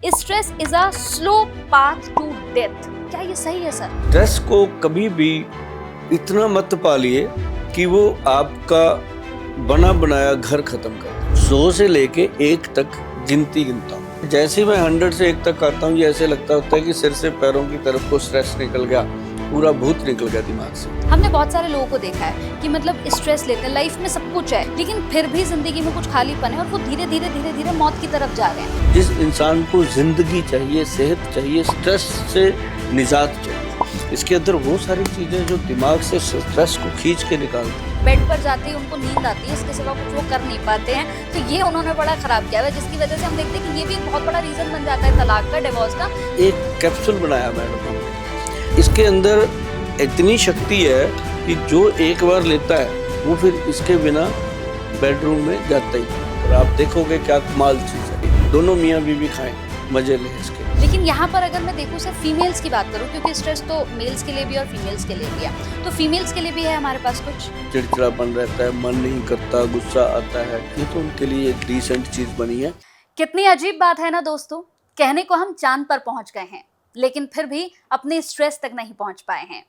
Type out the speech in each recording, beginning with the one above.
Stress is a slow path to death. क्या ये सही है सर? स्ट्रेस को कभी भी इतना मत पालिए कि वो आपका बना बनाया घर खत्म कर दे। 100 से लेके 1 तक गिनती गिनता हूँ। जैसे ही मैं 100 से 1 तक आता हूँ, ये ऐसे लगता होता है कि सिर से पैरों की तरफ को स्ट्रेस निकल गया, पूरा भूत निकल गया दिमाग से। हमने बहुत सारे लोगों को देखा है कि मतलब स्ट्रेस लेते हैं, लाइफ में सब कुछ है लेकिन फिर भी जिंदगी में कुछ खालीपन है और वो धीरे धीरे मौत की तरफ जा रहे हैं। जिस इंसान को जिंदगी चाहिए, सेहत चाहिए, स्ट्रेस से निजात चाहिए, इसके अंदर वो सारी चीजें जो दिमाग से स्ट्रेस को खींच के निकालती हैं। बेड पर जाते ही उनको नींद आती है, इसके सिवा कुछ वो कर नहीं पाते हैं। तो ये उन्होंने बड़ा खराब किया है, जिसकी वजह से हम देखते हैं कि ये भी एक बहुत बड़ा रीजन बन जाता है तलाक का, डिवोर्स का। एक कैप्सूल बनाया मैडम हमने, इसके अंदर इतनी शक्ति है कि जो एक बार लेता है वो फिर इसके बिना बेडरूम में जाता ही नहीं। और आप देखोगे क्या कमाल चीज है। दोनों मियाँ बीवी खाएं, मजे लें इसके। लेकिन यहाँ पर अगर मैं देखूँ सिर्फ फीमेल्स की बात करूँ, क्योंकि स्ट्रेस तो मेल्स के लिए भी और फीमेल्स के लिए भी है, तो फीमेल्स के लिए भी है हमारे पास कुछ। चिड़चिड़ापन रहता है, मन नहीं करता, गुस्सा आता है, ये तो उनके लिए एक डिसेंट चीज बनी है। कितनी अजीब बात है ना दोस्तों, कहने को हम चांद पर पहुंच गए हैं लेकिन फिर भी अपने स्ट्रेस तक नहीं पहुंच पाए हैं।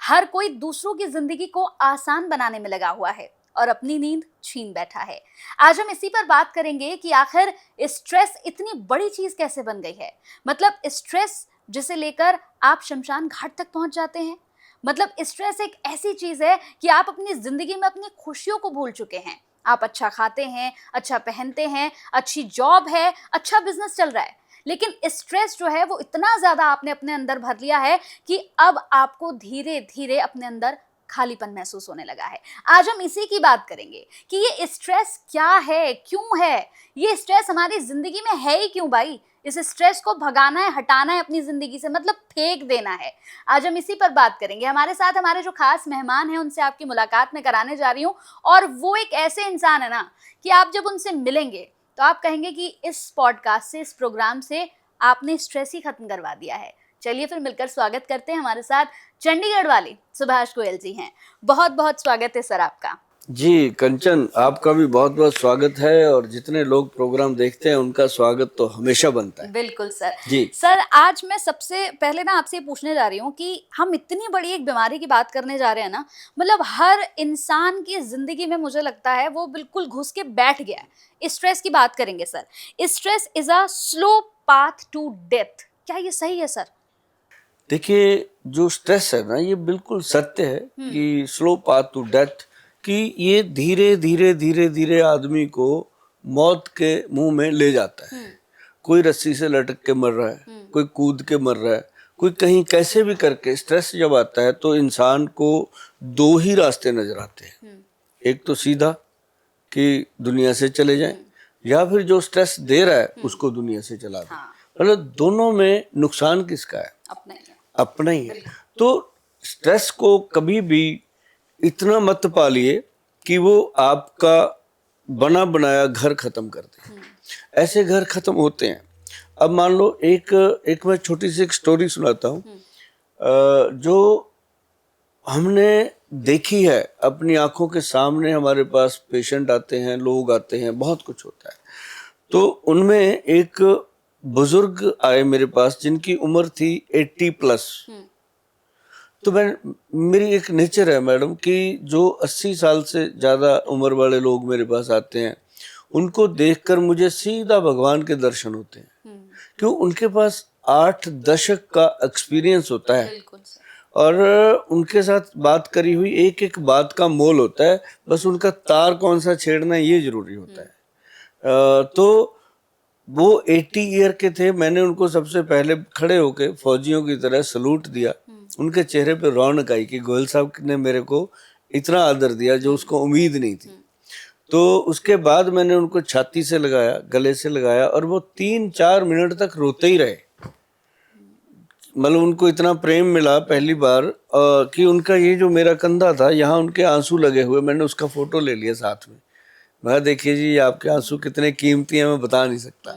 हर कोई दूसरों की जिंदगी को आसान बनाने में लगा हुआ है और अपनी नींद छीन बैठा है। आज हम इसी पर बात करेंगे कि आखिर स्ट्रेस इतनी बड़ी चीज कैसे बन गई है। मतलब स्ट्रेस जिसे लेकर आप शमशान घाट तक पहुंच जाते हैं। मतलब स्ट्रेस एक ऐसी चीज है कि आप अपनी जिंदगी में अपनी खुशियों को भूल चुके हैं। आप अच्छा खाते हैं, अच्छा पहनते हैं, अच्छी जॉब है, अच्छा बिजनेस चल रहा है, लेकिन स्ट्रेस जो है वो इतना ज्यादा आपने अपने अंदर भर लिया है कि अब आपको धीरे धीरे अपने अंदर खालीपन महसूस होने लगा है। आज हम इसी की बात करेंगे कि ये स्ट्रेस क्या है, क्यों है, ये स्ट्रेस हमारी जिंदगी में है ही क्यों भाई। इस स्ट्रेस को भगाना है, हटाना है अपनी जिंदगी से, मतलब फेंक देना है। आज हम इसी पर बात करेंगे। हमारे साथ हमारे जो खास मेहमान हैं उनसे आपकी मुलाकात में कराने जा रही हूँ, और वो एक ऐसे इंसान है ना कि आप जब उनसे मिलेंगे तो आप कहेंगे कि इस पॉडकास्ट से, इस प्रोग्राम से आपने स्ट्रेस ही खत्म करवा दिया है। चलिए फिर मिलकर स्वागत करते हैं। हमारे साथ चंडीगढ़ वाले सुभाष गोयल जी हैं। बहुत बहुत स्वागत है सर आपका। जी कंचन, आपका भी बहुत बहुत स्वागत है, और जितने लोग प्रोग्राम देखते हैं उनका स्वागत तो हमेशा बनता है। बिल्कुल सर। जी सर, आज मैं सबसे पहले ना आपसे पूछने जा रही हूँ कि हम इतनी बड़ी एक बीमारी की बात करने जा रहे हैं ना, मतलब हर इंसान की जिंदगी में मुझे लगता है वो बिल्कुल घुस के बैठ गया है। स्ट्रेस की बात करेंगे sir. Stress is a slow path to death. क्या ये सही है सर? देखिए, जो स्ट्रेस है ना, ये बिल्कुल सत्य है कि स्लो पाथ टू डेथ, कि ये धीरे धीरे आदमी को मौत के मुंह में ले जाता है। कोई रस्सी से लटक के मर रहा है, कोई कूद के मर रहा है, कोई कहीं कैसे भी करके। स्ट्रेस जब आता है तो इंसान को 2 ही रास्ते नजर आते हैं। एक तो सीधा कि दुनिया से चले जाएं, या फिर जो स्ट्रेस दे रहा है उसको दुनिया से चला दे। मतलब दोनों में नुकसान किसका है? अपना ही है। तो स्ट्रेस को कभी भी इतना मत पालिए कि वो आपका बना बनाया घर खत्म कर दे। ऐसे घर खत्म होते हैं। अब मान लो एक मैं छोटी सी एक स्टोरी सुनाता हूँ, जो हमने देखी है अपनी आंखों के सामने। हमारे पास पेशेंट आते हैं, लोग आते हैं, बहुत कुछ होता है। तो उनमें एक बुजुर्ग आए मेरे पास जिनकी उम्र थी 80+। तो मेरी एक नेचर है मैडम कि जो 80 साल से ज़्यादा उम्र वाले लोग मेरे पास आते हैं, उनको देखकर मुझे सीधा भगवान के दर्शन होते हैं। क्यों? उनके पास 8 दशक का एक्सपीरियंस होता है, और उनके साथ बात करी हुई एक एक बात का मोल होता है। बस उनका तार कौन सा छेड़ना है ये जरूरी होता है। तो वो 80 ईयर के थे। मैंने उनको सबसे पहले खड़े होके फौजियों की तरह सलूट दिया। उनके चेहरे पे रौनक आई कि गोयल साहब ने मेरे को इतना आदर दिया जो उसको उम्मीद नहीं थी। तो उसके बाद मैंने उनको छाती से लगाया, गले से लगाया, और वो 3-4 मिनट तक रोते ही रहे। मतलब उनको इतना प्रेम मिला पहली बार कि उनका ये जो मेरा कंधा था, यहाँ उनके आंसू लगे हुए। मैंने उसका फोटो ले लिया साथ में। मैं देखिए जी, आपके आंसू कितने कीमती हैं, मैं बता नहीं सकता।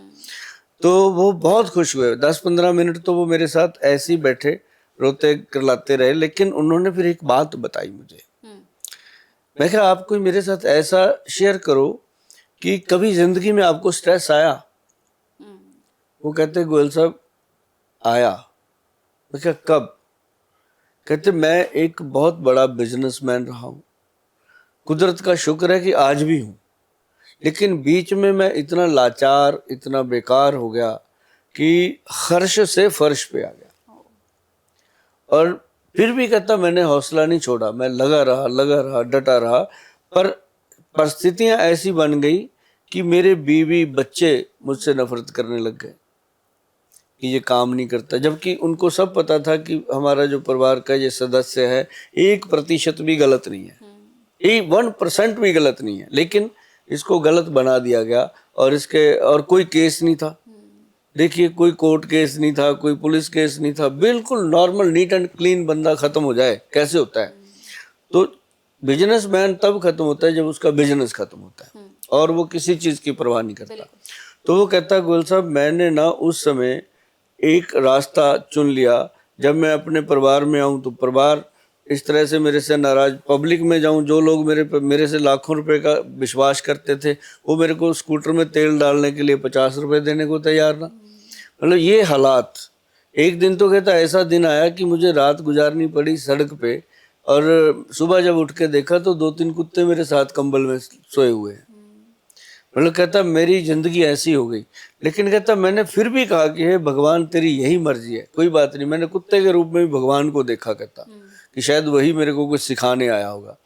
तो वो बहुत खुश हुए। 10-15 मिनट तो वो मेरे साथ ऐसे ही बैठे, रोते करलाते रहे। लेकिन उन्होंने फिर एक बात बताई मुझे। मैं कहा, आप कोई मेरे साथ ऐसा शेयर करो कि कभी जिंदगी में आपको स्ट्रेस आया। वो कहते गोयल साहब आया। मैं क्या कब? कहते मैं एक बहुत बड़ा बिजनेसमैन रहा हूँ, कुदरत का शुक्र है कि आज भी हूँ, लेकिन बीच में मैं इतना लाचार, इतना बेकार हो गया कि फर्श से फर्श पे आ गया। और फिर भी कहता मैंने हौसला नहीं छोड़ा, मैं लगा रहा, डटा रहा। पर परिस्थितियां ऐसी बन गई कि मेरे बीवी बच्चे मुझसे नफरत करने लग गए कि ये काम नहीं करता, जबकि उनको सब पता था कि हमारा जो परिवार का ये सदस्य है 1% भी गलत नहीं है, 1% भी गलत नहीं है, लेकिन इसको गलत बना दिया गया। और इसके और कोई केस नहीं था, देखिए कोई कोर्ट केस नहीं था, कोई पुलिस केस नहीं था, बिल्कुल नॉर्मल नीट एंड क्लीन बंदा खत्म हो जाए, कैसे होता है? तो बिजनेसमैन तब खत्म होता है जब उसका बिजनेस खत्म होता है और वो किसी चीज की परवाह नहीं करता। तो वो कहता गोयल साहब मैंने ना उस समय एक रास्ता चुन लिया, जब मैं अपने परिवार में आऊं तो परिवार इस तरह से मेरे से नाराज, पब्लिक में जाऊं जो लोग मेरे से लाखों रुपए का विश्वास करते थे वो मेरे को स्कूटर में तेल डालने के लिए 50 रुपए देने को तैयार ना। मतलब ये हालात। एक दिन तो कहता ऐसा दिन आया कि मुझे रात गुजारनी पड़ी सड़क पे, और सुबह जब उठ के देखा तो 2-3 कुत्ते मेरे साथ कंबल में सोए हुए हैं। मतलब कहता मेरी जिंदगी ऐसी हो गई। लेकिन कहता मैंने फिर भी कहा कि हे भगवान तेरी यही मर्जी है, कोई बात नहीं। मैंने कुत्ते के रूप में भी भगवान को देखा, कहता कि शायद वही मेरे को कुछ सिखाने आया होगा।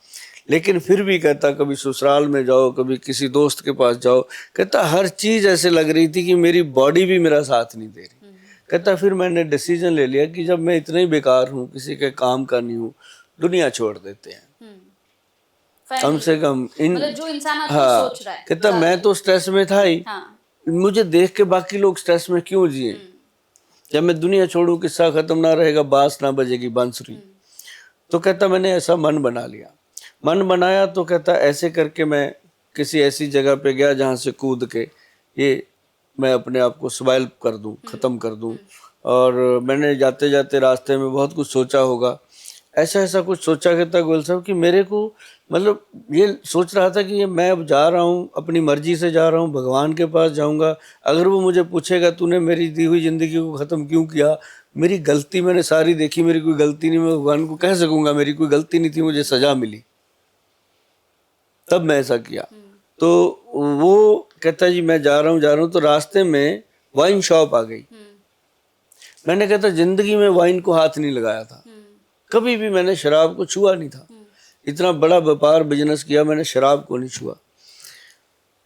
लेकिन फिर भी कहता कभी ससुराल में जाओ, कभी किसी दोस्त के पास जाओ, कहता हर चीज ऐसे लग रही थी कि मेरी बॉडी भी मेरा साथ नहीं दे रही। कहता फिर मैंने डिसीजन ले लिया कि जब मैं इतना ही बेकार हूँ, किसी के काम का नहीं हूँ, दुनिया छोड़ देते हैं कम से कम इन। मतलब जो इंसान आपको हाँ, सोच रहा है। कहता मैं तो स्ट्रेस में था ही, मुझे देख के बाकी लोग स्ट्रेस में क्यों जिए? जब मैं दुनिया छोड़ू किस्सा खत्म ना रहेगा, बांस ना बजेगी बांसुरी। तो कहता मैंने ऐसा मन बना लिया। मन बनाया तो कहता ऐसे करके मैं किसी ऐसी जगह पे गया जहाँ से कूद के ये मैं अपने आप को स्वाइल कर दूं, खत्म कर दूं। और मैंने जाते जाते रास्ते में बहुत कुछ सोचा होगा, ऐसा कुछ सोचा। कहता गोयल साहब कि मेरे को मतलब ये सोच रहा था कि ये मैं अब जा रहा हूँ, अपनी मर्जी से जा रहा हूँ, भगवान के पास जाऊंगा। अगर वो मुझे पूछेगा तूने मेरी दी हुई जिंदगी को ख़त्म क्यों किया, मेरी गलती मैंने सारी देखी, मेरी कोई गलती नहीं, मैं भगवान को कह सकूंगा मेरी कोई गलती नहीं थी, मुझे सजा मिली, तब मैं ऐसा किया। तो वो कहता जी मैं जा रहा हूँ तो रास्ते में वाइन शॉप आ गई। मैंने कहता जिंदगी में वाइन को हाथ नहीं लगाया था, कभी भी मैंने शराब को छुआ नहीं था, इतना बड़ा व्यापार बिजनेस किया, मैंने शराब को नहीं छुआ।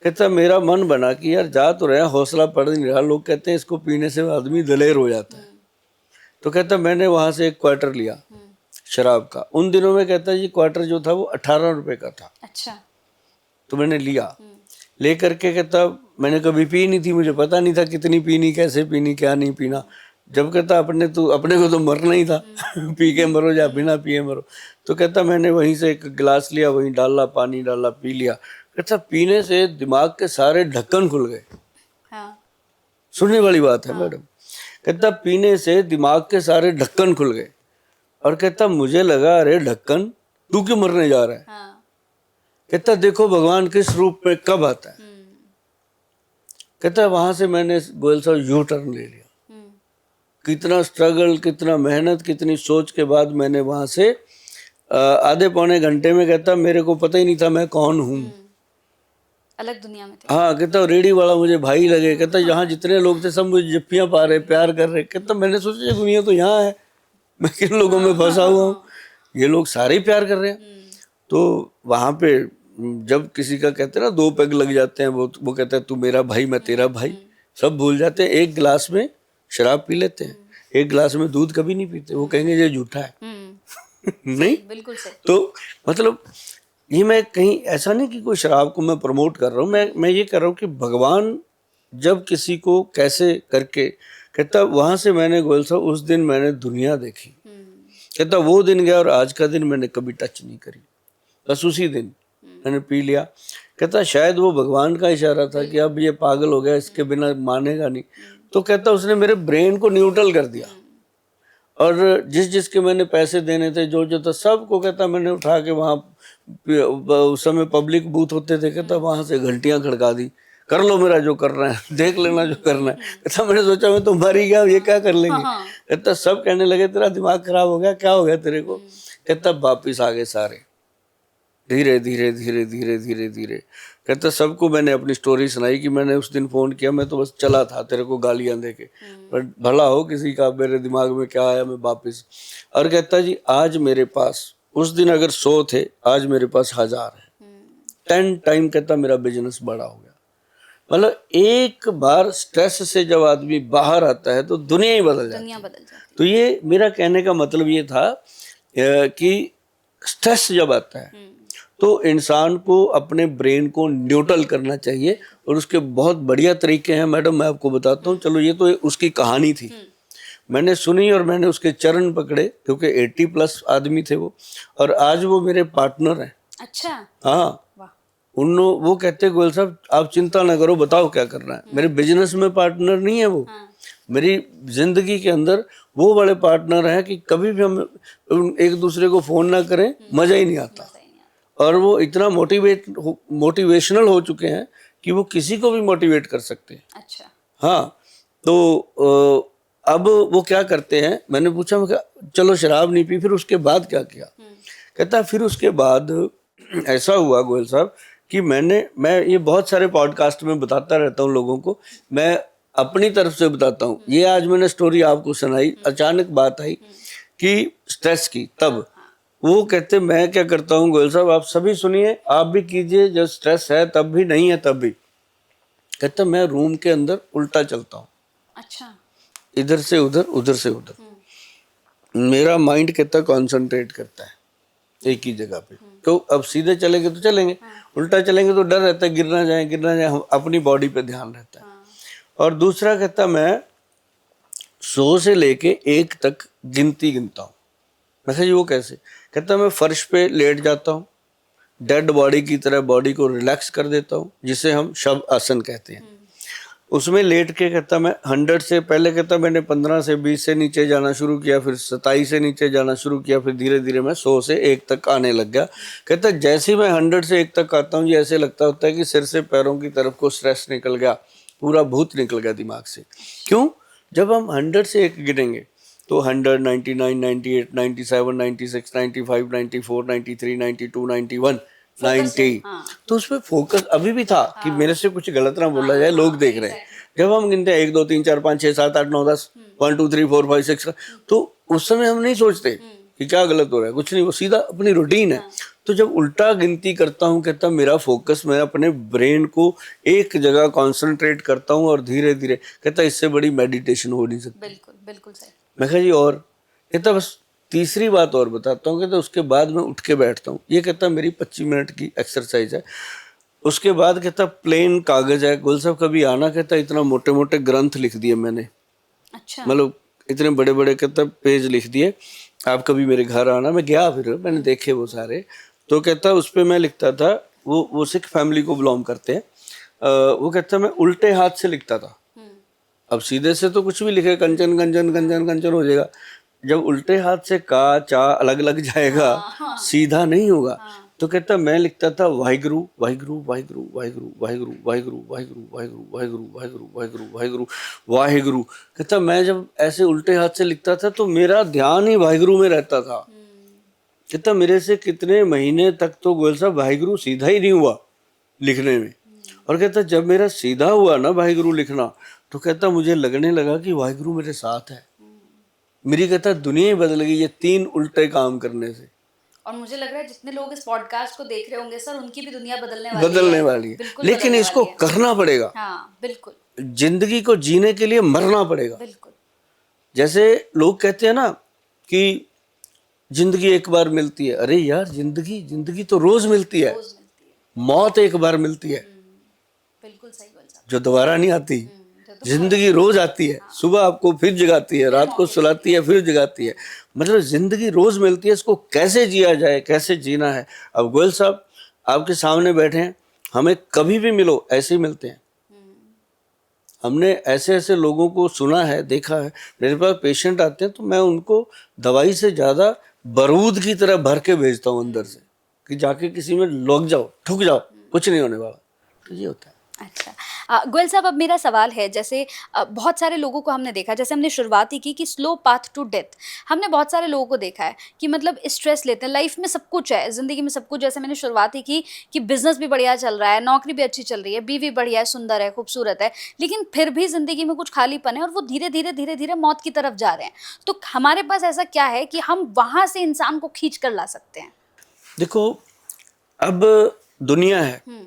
कहता मेरा मन बना कि यार जा तो रहे, हौसला पड़ नहीं रहा, लोग कहते हैं इसको पीने से आदमी दलेर हो जाता है। तो कहता मैंने वहां से एक क्वार्टर लिया शराब का। उन दिनों में कहता जी क्वार्टर जो था वो 18 रुपए का था। अच्छा। तो मैंने लिया, ले करके कहता मैंने कभी पी नहीं थी, मुझे पता नहीं था कितनी पीनी, कैसे पीनी, क्या नहीं पीना। जब कहता अपने को तो मरना ही था पी के मरो या बिना पिए मरो। तो कहता मैंने वहीं से एक गिलास लिया, वहीं डाला, पानी डाला, पी लिया। कहता पीने से दिमाग के सारे ढक्कन खुल गए। हाँ। सुनने वाली बात है। हाँ। मैडम कहता पीने से दिमाग के सारे ढक्कन खुल गए, और कहता मुझे लगा अरे ढक्कन तू क्यों मरने जा रहा है। हाँ। कहता देखो भगवान किस रूप में कब आता है। कहता वहां से मैंने गोयल साहब यू टर्न ले लिया। कितना स्ट्रगल, कितना मेहनत, कितनी सोच के बाद मैंने वहां से आधे पौने घंटे में कहता मेरे को पता ही नहीं था मैं कौन हूँ, अलग दुनिया में थे। हाँ कहता रेडी वाला मुझे भाई लगे। कहता यहाँ जितने लोग थे सब मुझे जप्पियां पा रहे, प्यार कर रहे। कहता मैंने सोचा ये दुनिया तो यहाँ है, मैं किन लोगों में फंसा हुआ हूँ, ये लोग सारे ही प्यार कर रहे हैं। तो वहां पे जब किसी का कहते हैं ना 2 पेग लग जाते हैं, वो कहता है तू मेरा भाई मैं तेरा भाई, सब भूल जाते हैं। एक गिलास में शराब पी लेते हैं, एक गिलास में दूध कभी नहीं पीते, वो कहेंगे ये झूठा है नहीं बिल्कुल सही। तो मतलब ये मैं कहीं ऐसा नहीं कि कोई शराब को मैं प्रमोट कर रहा हूँ, मैं ये कर रहा हूँ कि भगवान जब किसी को कैसे करके कहता, वहां से मैंने गोयल साहब उस दिन मैंने दुनिया देखी। कहता वो दिन गया और आज का दिन मैंने कभी टच नहीं करी, बस उसी दिन मैंने पी लिया। कहता शायद वो भगवान का इशारा था कि अब ये पागल हो गया, इसके बिना मानेगा नहीं। तो कहता उसने मेरे ब्रेन को न्यूट्रल कर दिया, और जिसके मैंने पैसे देने थे, जो था सबको कहता मैंने उठा के वहाँ उस समय पब्लिक बूथ होते थे, कहता वहाँ से घंटियाँ खड़का दी, कर लो मेरा जो करना है, देख लेना जो करना है। कहता मैंने सोचा मैं तो मर ही गया, ये क्या कर लेंगे। कहता सब कहने लगे तेरा दिमाग खराब हो गया, क्या हो गया तेरे को। कहता वापिस आ गए सारे, धीरे धीरे धीरे धीरे धीरे धीरे। कहता सबको मैंने अपनी स्टोरी सुनाई कि मैंने उस दिन फोन किया, मैं तो बस चला था तेरे को गालियां दे के, पर भला हो किसी का, मेरे दिमाग में क्या आया, मैं वापिस। और कहता जी आज मेरे पास, उस दिन अगर 100 थे, आज मेरे पास 1000 है। 10 टाइम कहता मेरा बिजनेस बड़ा हो गया। मतलब एक बार स्ट्रेस से जब आदमी बाहर आता है तो दुनिया ही बदल जाती है। तो ये मेरा कहने का मतलब ये था कि स्ट्रेस जब आता है तो इंसान को अपने ब्रेन को न्यूट्रल करना चाहिए, और उसके बहुत बढ़िया तरीके हैं मैडम, मैं आपको बताता हूँ। चलो ये तो उसकी कहानी थी, मैंने सुनी और मैंने उसके चरण पकड़े, क्योंकि 80+ आदमी थे वो, और आज वो मेरे पार्टनर हैं। अच्छा। हाँ, वो कहते गोयल साहब आप चिंता ना करो, बताओ क्या करना है। मेरे बिजनेस में पार्टनर नहीं है वो, मेरी जिंदगी के अंदर वो बड़े पार्टनर हैं कि कभी भी हम एक दूसरे को फोन ना करें मजा ही नहीं आता। और वो इतना मोटिवेशनल हो चुके हैं कि वो किसी को भी मोटिवेट कर सकते हैं। अच्छा। हाँ, तो अब वो क्या करते हैं, मैंने पूछा, मैं चलो शराब नहीं पी, फिर उसके बाद क्या किया। कहता फिर उसके बाद ऐसा हुआ गोयल साहब कि मैं ये बहुत सारे पॉडकास्ट में बताता रहता हूँ लोगों को, मैं अपनी तरफ से बताता हूँ। ये आज मैंने स्टोरी आपको सुनाई, अचानक बात आई कि स्ट्रेस की, तब वो कहते मैं क्या करता हूँ गोयल साहब, आप सभी सुनिए, आप भी कीजिए, जब स्ट्रेस है तब भी, नहीं है तब भी। कहता मैं रूम के अंदर उल्टा चलता हूँ। अच्छा। इधर से उधर, उधर से उधर। मेरा माइंड कहता कंसंट्रेट करता है एक ही जगह पे। तो अब सीधे चलेंगे तो चलेंगे, उल्टा चलेंगे तो डर रहता है गिर ना जाए, हम अपनी बॉडी पे ध्यान रहता है। और दूसरा कहता मैं 100 से लेके 1 तक गिनती गिनता हूँ। मैं कहा जी वो कैसे। कहता मैं फर्श पे लेट जाता हूँ, डेड बॉडी की तरह बॉडी को रिलैक्स कर देता हूँ, जिसे हम शव आसन कहते हैं। उसमें लेट के कहता मैं 100 से, पहले कहता मैंने 15 से 20 से नीचे जाना शुरू किया, फिर 27 से नीचे जाना शुरू किया, फिर धीरे धीरे मैं 100 से 1 तक आने लग गया। कहता जैसे ही मैं 100 से 1 तक आता हूँ जी, ऐसे लगता होता है कि सिर से पैरों की तरफ को स्ट्रेस निकल गया, पूरा भूत निकल गया दिमाग से। क्यों? जब हम 100 से 1 गिनेंगे तो 100, 99, 98, 97, 96, 95, 94, 93, 92, 91, 90। तो उसमें फोकस अभी भी था कि मेरे से कुछ गलत ना बोला जाए, लोग देख रहे हैं। जब हम गिनते हैं 1 2 3 4 5 6 7 8 9 10, 1 2 3 4 5 6, तो उस समय हम नहीं सोचते कि क्या गलत हो रहा है, कुछ नहीं, वो सीधा अपनी रूटीन है। तो जब उल्टा गिनती करता हूँ, कहता मेरा फोकस, मैं अपने ब्रेन को एक जगह कॉन्सेंट्रेट करता हूँ और धीरे धीरे, कहता इससे बड़ी मेडिटेशन हो नहीं सकती। बिल्कुल बिल्कुल सही। मैं कहा जी और, कहता बस तीसरी बात और बताता हूँ, कहता उसके बाद मैं उठ के बैठता हूँ। ये कहता मेरी 25 मिनट की एक्सरसाइज है। उसके बाद कहता प्लेन कागज है, गोयल साहब कभी आना, कहता इतना मोटे मोटे ग्रंथ लिख दिए मैंने। अच्छा। मतलब इतने बड़े बड़े कहता पेज लिख दिए, आप कभी मेरे घर आना। मैं गया, फिर मैंने देखे वो सारे। तो कहता उस पर मैं लिखता था, वो सिख फैमिली को बिलोंग करते हैं। वो कहता मैं उल्टे हाथ से लिखता था। अब सीधे से तो कुछ भी लिखे, कंचन कंचन कंचन कंचन हो जाएगा। जब उल्टे हाथ से का चा अलग लग जाएगा, सीधा नहीं होगा। तो कहता मैं लिखता था वाहिगुरु वाहिगुरु वाहिगुरु वाहिगुरु वाहिगुरु वाहिगुरु वाहिगुरु वाहिगुरु वाहिगुरु वाहिगुरु वाहिगुरु वाहिगुरु वाहिगुरु। कहता मैं जब ऐसे उल्टे हाथ से लिखता था तो मेरा ध्यान ही वाहिगुरु में रहता था। कहता मेरे से कितने महीने तक तो गोयल साहब वाहिगुरु सीधा ही नहीं हुआ लिखने में। और कहता जब मेरा सीधा हुआ ना वाहिगुरु लिखना, तो कहता मुझे लगने लगा कि वाहिगुरु मेरे साथ है। मेरी कहता दुनिया ही बदल गई ये 3 उल्टे काम करने से। और मुझे लग रहा है जितने लोग इस पॉडकास्ट को देख रहे होंगे सर, उनकी भी दुनिया बदलने वाली है। लेकिन इसको करना पड़ेगा। हाँ, बिल्कुल। जिंदगी को जीने के लिए मरना पड़ेगा। बिल्कुल। जैसे लोग कहते हैं ना कि जिंदगी एक बार मिलती है। अरे यार जिंदगी तो रोज मिलती है। मौत एक बार मिलती है, बिल्कुल सही बोल साहब, जो दोबारा नहीं आती। जिंदगी रोज आती है, सुबह आपको फिर जगाती है, रात को सुलाती है, फिर जगाती है। मतलब जिंदगी रोज मिलती है, इसको कैसे जिया जाए, कैसे जीना है। अब गोयल साहब आपके सामने बैठे हैं, हमें कभी भी मिलो ऐसे ही मिलते हैं। हमने ऐसे ऐसे लोगों को सुना है, देखा है। मेरे पास पेशेंट आते हैं तो मैं उनको दवाई से ज्यादा बारूद की तरह भर के भेजता हूँ अंदर से, कि जाके किसी में लग जाओ, ठुक जाओ, कुछ नहीं होने वाला। तो ये होता है। अच्छा, गोयल साहब, अब मेरा सवाल है, जैसे बहुत सारे लोगों को हमने देखा, जैसे हमने शुरुआत ही की कि स्लो पाथ टू डेथ, हमने बहुत सारे लोगों को देखा है कि मतलब स्ट्रेस लेते हैं, लाइफ में सब कुछ है, ज़िंदगी में सब कुछ, जैसे मैंने शुरुआत ही की कि बिजनेस भी बढ़िया चल रहा है, नौकरी भी अच्छी चल रही है, बीवी बढ़िया है, सुंदर है, खूबसूरत है, लेकिन फिर भी ज़िंदगी में कुछ खालीपन है और वो धीरे धीरे मौत की तरफ जा रहे हैं। तो हमारे पास ऐसा क्या है कि हम वहाँ से इंसान को खींच कर ला सकते हैं? देखो, अब दुनिया है, हम्म।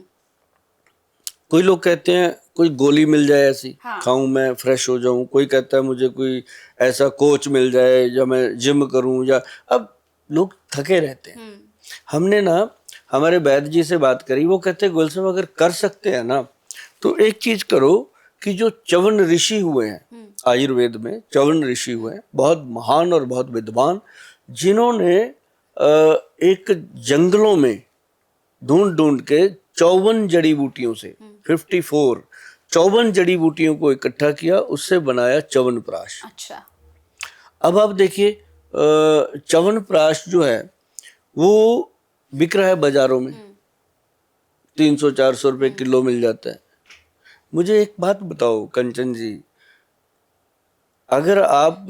कोई लोग कहते हैं कोई गोली मिल जाए ऐसी हाँ। खाऊं मैं फ्रेश हो जाऊं, कोई कहता है मुझे कोई ऐसा कोच मिल जाए या मैं जिम करूं, या अब लोग थके रहते हैं। हमने ना हमारे वैद्य जी से बात करी, वो कहते हैं गोयल साहब अगर कर सकते हैं ना तो एक चीज करो कि जो च्यवन ऋषि हुए हैं आयुर्वेद में, च्यवन ऋषि हुए हैं बहुत महान और बहुत विद्वान, जिन्होंने एक जंगलों में ढूंढ ढूंढ के 54 जड़ी बूटियों से 54 जड़ी बूटियों को इकट्ठा किया, उससे बनाया च्यवनप्राश। अच्छा। अब आप देखिए च्यवनप्राश जो है वो बिक रहा है बाजारों में, 300-400 रुपए किलो मिल जाता है। मुझे एक बात बताओ कंचन जी, अगर आप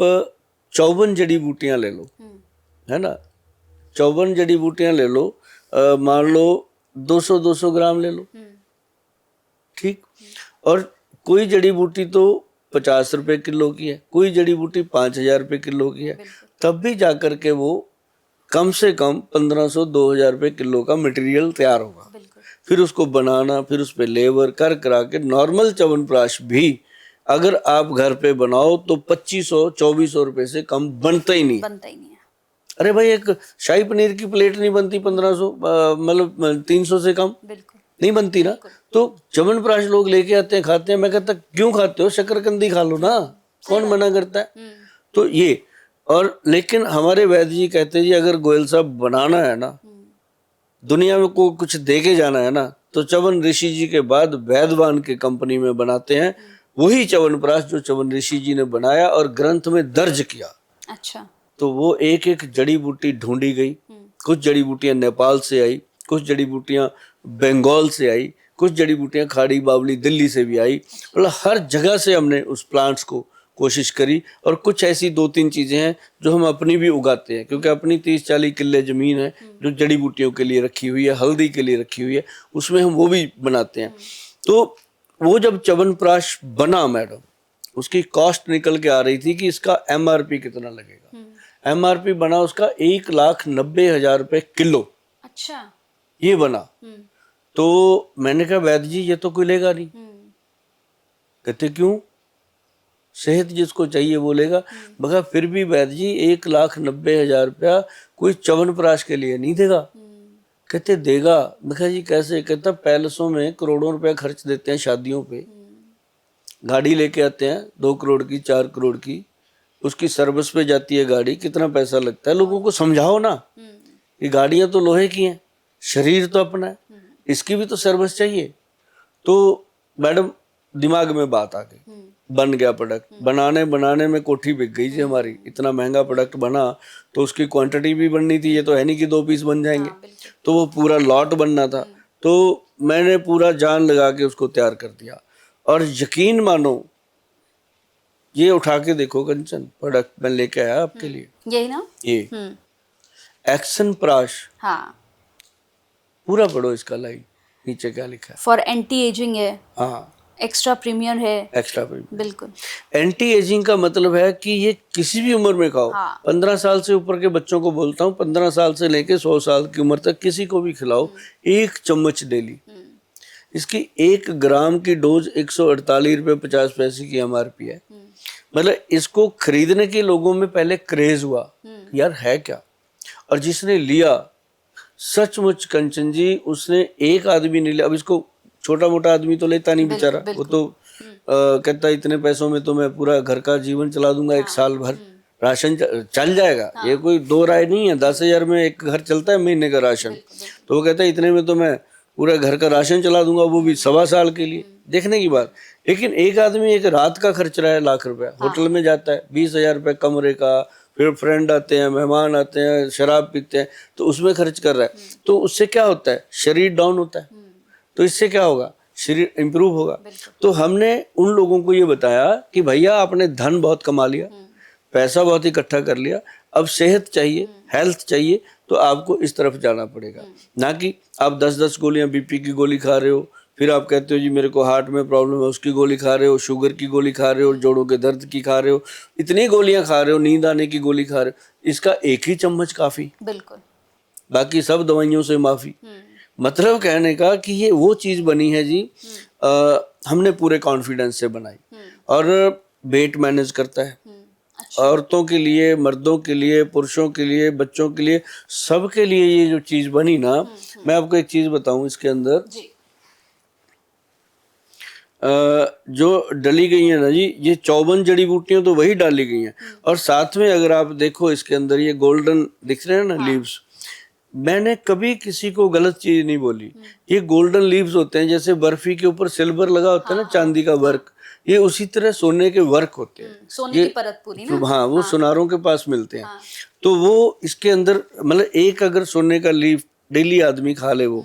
54 जड़ी बूटियां ले लो, है ना, 54 जड़ी बूटियां ले लो, मान लो 200-200 ग्राम ले लो, ठीक, और कोई जड़ी बूटी तो 50 रुपए किलो की है, कोई जड़ी बूटी 5,000 रुपए किलो की है, तब भी जाकर के वो कम से कम 1,500-2,000 रुपए किलो का मटेरियल तैयार होगा। फिर उसको बनाना, फिर उस पर लेबर कर करा के नॉर्मल च्यवनप्राश भी अगर आप घर पे बनाओ तो 2,500-2,400 रुपए से कम बनता ही नहीं है। अरे भाई, एक शाही पनीर की प्लेट नहीं बनती 1,500, मतलब 300 से कम नहीं बनती ना। तो च्यवनप्राश लोग लेके आते हैं, खाते हैं। मैं कहता क्यों खाते हो, शकरकंदी खा लो ना, कौन मना करता है। तो ये, और लेकिन हमारे वैद्य जी कहते हैं जी अगर गोयल साहब बनाना है ना, दुनिया में को कुछ दे के जाना है ना, तो च्यवन ऋषि जी के बाद वैद्यवान के कंपनी में बनाते हैं वही च्यवनप्राश जो च्यवन ऋषि जी ने बनाया और ग्रंथ में दर्ज किया। अच्छा। तो वो एक एक जड़ी बूटी ढूंढी गई, कुछ जड़ी बूटियां नेपाल से आई, कुछ जड़ी बूटियां बंगाल से आई, कुछ जड़ी बूटियां खाड़ी बावली दिल्ली से भी आई, मतलब हर जगह से हमने उस प्लांट्स को कोशिश करी। और कुछ ऐसी 2-3 चीजें हैं जो हम अपनी भी उगाते हैं, क्योंकि अपनी 30-40 किले जमीन है जो जड़ी बूटियों के लिए रखी हुई है, हल्दी के लिए रखी हुई है, उसमें हम वो भी बनाते हैं। तो वो जब च्यवनप्राश बना मैडम, उसकी कॉस्ट निकल के आ रही थी कि इसका MRP कितना लगेगा। MRP बना उसका 1,90,000 रुपए किलो। अच्छा। ये बना। तो मैंने कहा वैद्य जी ये तो कोई लेगा नहीं। कहते क्यों, सेहत जिसको चाहिए वो लेगा। मगर फिर भी वैद्य जी 1,90,000 रुपया कोई च्यवनप्राश के लिए नहीं देगा। कहते देगा। मैं कहा जी कैसे। कहता पैलेसों में करोड़ों रुपया खर्च देते हैं शादियों पे, गाड़ी लेके आते हैं 2 करोड़ की 4 करोड़ की, उसकी सर्विस पे जाती है गाड़ी, कितना पैसा लगता है। लोगों को समझाओ ना, ये गाड़ियां तो लोहे की हैं, शरीर तो अपना है, इसकी भी तो सर्विस चाहिए। तो मैडम दिमाग में बात आ गई, बन गया प्रोडक्ट। बनाने में कोठी बिक गई जी हमारी। इतना महंगा प्रोडक्ट बना तो उसकी क्वांटिटी भी बननी थी, ये तो है नहीं कि 2 पीस बन जाएंगे। तो वो पूरा लॉट बनना था। तो मैंने पूरा जान लगा के उसको तैयार कर दिया। और यकीन मानो, ये उठा के देखो कंचन, प्रोडक्ट मैं लेके आया आपके लिए, यही ना, ये एक्शन प्राश। हाँ, पूरा पढ़ो इसका लाइन, नीचे क्या लिखा है। फॉर एंटी एजिंग है, हाँ, एक्स्ट्रा प्रीमियम है, एक्स्ट्रा प्रीमियम। बिल्कुल। एंटी एजिंग का मतलब है कि ये किसी भी उम्र में खाओ। हाँ। 15 साल से ऊपर के बच्चों को बोलता हूँ, 15 साल से लेके 100 साल की उम्र तक किसी को भी खिलाओ 1 चम्मच डेली। इसकी 1 ग्राम की डोज 148 रुपये 50 पैसे की MRP है। मतलब इसको खरीदने के लोगों में पहले क्रेज हुआ, यार है क्या। और जिसने लिया सचमुच कंचन जी, उसने एक आदमी नहीं लिया। अब इसको छोटा मोटा आदमी तो लेता नहीं बेचारा, वो तो कहता इतने पैसों में तो मैं पूरा घर का जीवन चला दूंगा, 1 साल भर राशन चल जाएगा। ये कोई 2 राय नहीं है, 10,000 में एक घर चलता है महीने का राशन। तो वो कहता है इतने में तो मैं पूरा घर का राशन चला दूंगा, वो भी 1.25 साल के लिए। देखने की बात। लेकिन एक आदमी एक रात का खर्च रहा है लाख रुपया, होटल में जाता है 20,000 रुपये कमरे का, फिर फ्रेंड आते हैं, मेहमान आते हैं, शराब पीते हैं, तो उसमें खर्च कर रहा है। तो उससे क्या होता है, शरीर डाउन होता है। तो इससे क्या होगा, शरीर इम्प्रूव होगा। बिल्कुल। तो हमने उन लोगों को ये बताया कि भैया आपने धन बहुत कमा लिया, पैसा बहुत इकट्ठा कर लिया, अब सेहत चाहिए, हेल्थ चाहिए, तो आपको इस तरफ जाना पड़ेगा। ना कि आप 10-10 गोलियां बीपी की गोली खा रहे हो, फिर आप कहते हो जी मेरे को हार्ट में प्रॉब्लम है, उसकी गोली खा रहे हो, शुगर की गोली खा रहे हो, जोड़ों के दर्द की खा रहे हो, इतनी गोलियां खा रहे हो, नींद आने की गोली खा रहे हो, इसका एक ही चम्मच काफी, बिल्कुल। बाकी सब दवाइयों से माफी। मतलब कहने का कि ये वो चीज बनी है जी, हमने पूरे कॉन्फिडेंस से बनाई। और वेट मैनेज करता है, अच्छा। औरतों के लिए, मर्दों के लिए, पुरुषों के लिए, बच्चों के लिए, सबके लिए ये जो चीज बनी ना, मैं आपको एक चीज बताऊं इसके अंदर जी। जो डली गई है ना जी, ये 54 जड़ी बूटियां तो वही डाली गई हैं, और साथ में अगर आप देखो इसके अंदर ये गोल्डन दिख रहे हैं ना लीव्स, मैंने कभी किसी को गलत चीज नहीं बोली। ये गोल्डन लीव्स होते हैं, जैसे बर्फी के ऊपर सिल्वर लगा होता है ना, चांदी का वर्क, ये उसी तरह सोने के वर्क होते हैं। सोने की परत पूरी ना। हाँ, वो सुनारों के पास मिलते हैं। तो वो इसके अंदर मतलब एक अगर सोने का लीफ डेली आदमी खा ले, वो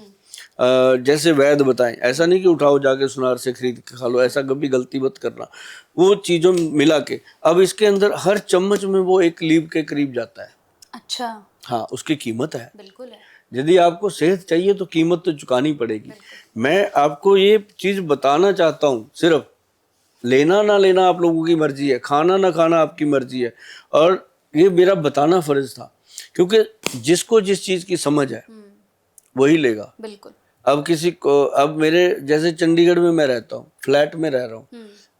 जैसे वैद्य बताएं, ऐसा नहीं कि उठाओ जाके सुनार से खरीद के खा लो, ऐसा कभी गलती मत करना। वो चीजों मिला के अब इसके अंदर हर चम्मच में वो एक लीफ के करीब जाता है। अच्छा। हाँ, उसकी कीमत है। बिल्कुल है। यदि आपको सेहत चाहिए तो कीमत तो चुकानी पड़ेगी। मैं आपको ये चीज बताना चाहता हूँ, सिर्फ लेना ना लेना आप लोगों की मर्जी है, खाना ना खाना आपकी मर्जी है, और ये मेरा बताना फर्ज था, क्योंकि जिसको जिस चीज की समझ है वही लेगा। बिल्कुल। अब किसी को, अब मेरे जैसे चंडीगढ़ में मैं रहता हूँ, फ्लैट में रह रहा हूँ,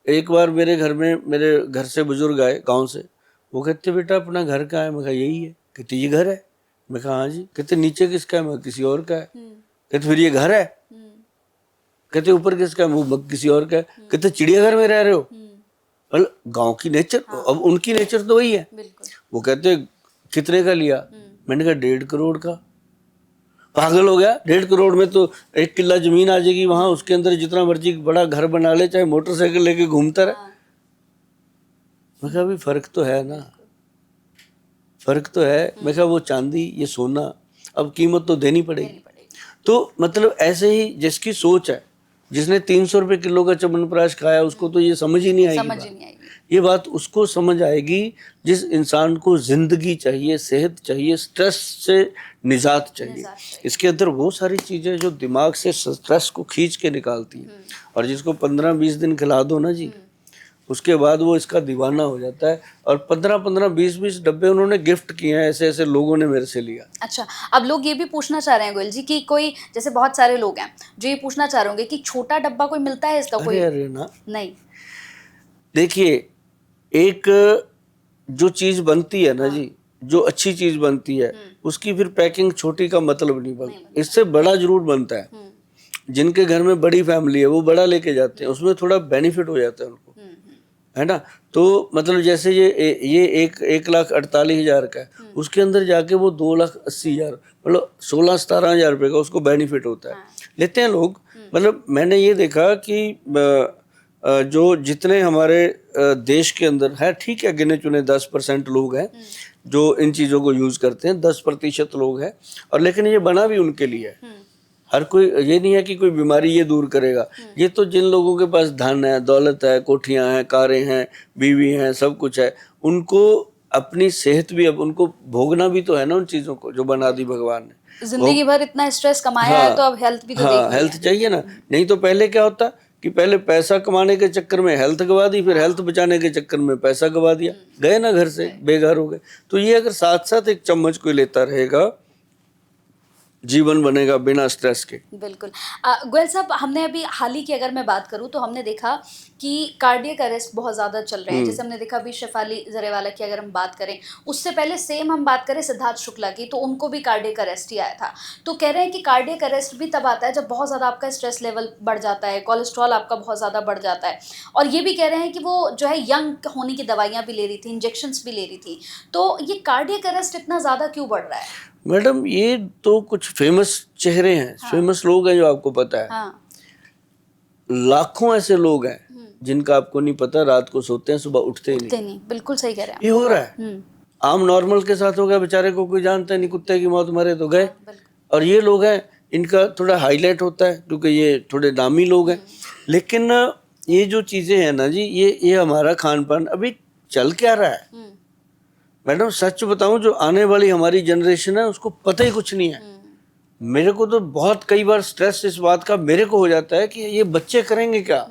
एक बार मेरे घर में, मेरे घर से बुजुर्ग आए गांव से, वो कहते बेटा अपना घर कहाँ है? मैं कहा यही है। कहते ये घर है? मैं कहा हाँ जी। कहते नीचे किसका है? मैं किसी और का है। कहते फिर ये घर है? कहते ऊपर किसका है? वो किसी और का है। कहते चिड़ियाघर में रह रहे हो? मतलब गांव की नेचर, अब उनकी नेचर तो वही है। वो कहते कितने का लिया? मैंने कहा 1.5 करोड़ का। पागल हो गया? 1.5 करोड़ में तो 1 किला जमीन आ जाएगी वहां, उसके अंदर जितना मर्जी बड़ा घर बना ले, चाहे मोटरसाइकिल लेके घूमता रहे। मैं कहा अभी फर्क तो है ना, फर्क तो है। मैं कहा वो चांदी, ये सोना, अब कीमत तो देनी पड़ेगी। तो मतलब ऐसे ही जिसकी सोच है, जिसने 300 रुपए किलो का च्यवनप्राश खाया, उसको तो ये समझ ही नहीं आएगी। समझ ही नहीं आएगी। ये बात उसको समझ आएगी जिस इंसान को जिंदगी चाहिए, सेहत चाहिए, स्ट्रेस से निजात चाहिए। इसके अंदर वो सारी चीजें जो दिमाग से स्ट्रेस को खींच के निकालती हैं, और जिसको 15-20 दिन खिला दो ना जी, उसके बाद वो इसका दीवाना हो जाता है। और 15-15, 20-20 डब्बे उन्होंने गिफ्ट किए हैं, ऐसे ऐसे लोगों ने मेरे से लिया। अच्छा, अब लोग ये भी पूछना चाह रहे हैं गोयल जी कि कोई, जैसे बहुत सारे लोग हैं जो ये पूछना चाह रहे होंगे कि छोटा डब्बा कोई मिलता है इसका? कोई अरे ना, नहीं। देखिए, एक जो चीज बनती है ना जी, जो अच्छी चीज बनती है, उसकी फिर पैकिंग छोटी का मतलब नहीं बनता, इससे बड़ा जरूर बनता है। जिनके घर में बड़ी फैमिली है वो बड़ा लेके जाते हैं, उसमें थोड़ा बेनिफिट हो जाता है उनको, है ना। तो मतलब जैसे ये 1,48,000 का है, उसके अंदर जाके वो 2,80,000, मतलब 16-17 हजार रुपये का उसको बेनिफिट होता है। लेते हैं लोग। मतलब मैंने ये देखा कि जो जितने हमारे देश के अंदर है, ठीक है, गिने चुने 10% लोग हैं जो इन चीज़ों को यूज़ करते हैं, 10% लोग हैं, और लेकिन ये बना भी उनके लिए है। हर कोई, ये नहीं है कि कोई बीमारी ये दूर करेगा। ये तो जिन लोगों के पास धन है, दौलत है, कोठियां हैं, कारें हैं, बीवी हैं, सब कुछ है, उनको अपनी सेहत भी, अब उनको भोगना भी तो है ना उन चीज़ों को जो बना दी भगवान ने। जिंदगी भर इतना स्ट्रेस कमाया है, तो अब हेल्थ भी तो देखनी है। हेल्थ चाहिए ना। नहीं तो पहले क्या होता कि पहले पैसा कमाने के चक्कर में हेल्थ गवा दी, फिर हेल्थ बचाने के चक्कर में पैसा गवा दिया, गए ना घर से, बेघर हो गए। तो ये अगर साथ साथ एक चम्मच कोई लेता रहेगा, जीवन बनेगा बिना स्ट्रेस के। बिल्कुल। गोयल साहब, हमने अभी हाल ही की अगर मैं बात करूं तो हमने देखा कि कार्डियक अरेस्ट बहुत ज़्यादा चल रहे हैं। जैसे हमने देखा अभी शेफाली जरेवाला की अगर हम बात करें, उससे पहले सेम हम बात करें सिद्धार्थ शुक्ला की, तो उनको भी कार्डियक अरेस्ट ही आया था। तो कह रहे हैं कि कार्डियक अरेस्ट भी तब आता है जब बहुत ज़्यादा आपका स्ट्रेस लेवल बढ़ जाता है, कोलेस्ट्रॉल आपका बहुत ज़्यादा बढ़ जाता है। और ये भी कह रहे हैं कि वो जो है यंग होने की दवाइयाँ भी ले रही थी, इंजेक्शंस भी ले रही थी। तो ये कार्डियक अरेस्ट इतना ज़्यादा क्यों बढ़ रहा है? मैडम, ये तो कुछ फेमस चेहरे हैं, फेमस लोग हैं जो आपको पता है। लाखों ऐसे लोग हैं जिनका आपको नहीं पता, रात को सोते हैं, सुबह उठते ही नहीं। बिल्कुल सही कह रहे हैं। ये हो रहा है, आम नॉर्मल के साथ हो गया, बेचारे को कोई जानता नहीं, कुत्ते की मौत मरे तो गए। और ये लोग हैं, इनका थोड़ा हाईलाइट होता है क्योंकि ये थोड़े नामी लोग हैं। लेकिन ये जो चीज़ें हैं ना जी, ये हमारा खान पान अभी चल क्या रहा है मैडम, सच बताऊं, जो आने वाली हमारी जनरेशन है उसको पता ही कुछ नहीं है। मेरे को तो बहुत कई बार स्ट्रेस इस बात का मेरे को हो जाता है कि ये बच्चे करेंगे क्या।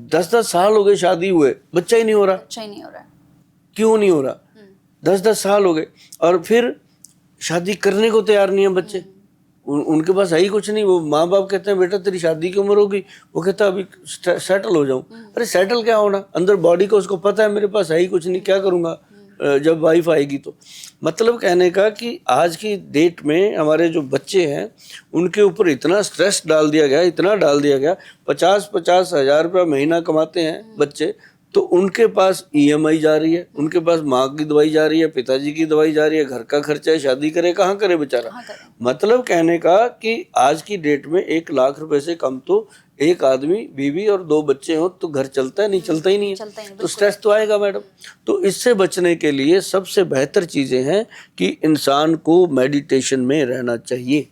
10-10 साल हो गए शादी हुए, बच्चा ही नहीं हो रहा। अच्छा ही नहीं हो रहा है। क्यों नहीं हो रहा? 10-10 साल हो गए और फिर शादी करने को तैयार नहीं है बच्चे। उनके पास है ही कुछ नहीं। वो माँ बाप कहते हैं बेटा तेरी शादी की उम्र होगी, वो कहता है अभी सेटल हो जाऊं। अरे सेटल क्या होना, अंदर बॉडी को उसको पता है मेरे पास है ही कुछ नहीं, क्या करूंगा जब वाइफ आएगी तो। मतलब कहने का कि आज की डेट में हमारे जो बच्चे हैं उनके ऊपर इतना स्ट्रेस डाल दिया गया, इतना डाल दिया गया। 50-50 हजार रुपया महीना कमाते हैं बच्चे, तो उनके पास ईएमआई जा रही है, उनके पास माँ की दवाई जा रही है, पिताजी की दवाई जा रही है, घर का खर्चा है, शादी करे कहाँ करे बेचारा। मतलब कहने का कि आज की डेट में 1 लाख रुपए से कम तो एक आदमी, बीवी और 2 बच्चे हो तो घर चलता है, नहीं चलता ही नहीं है। तो स्ट्रेस तो आएगा मैडम। तो इससे बचने के लिए सबसे बेहतर चीजें हैं कि इंसान को मेडिटेशन में रहना चाहिए।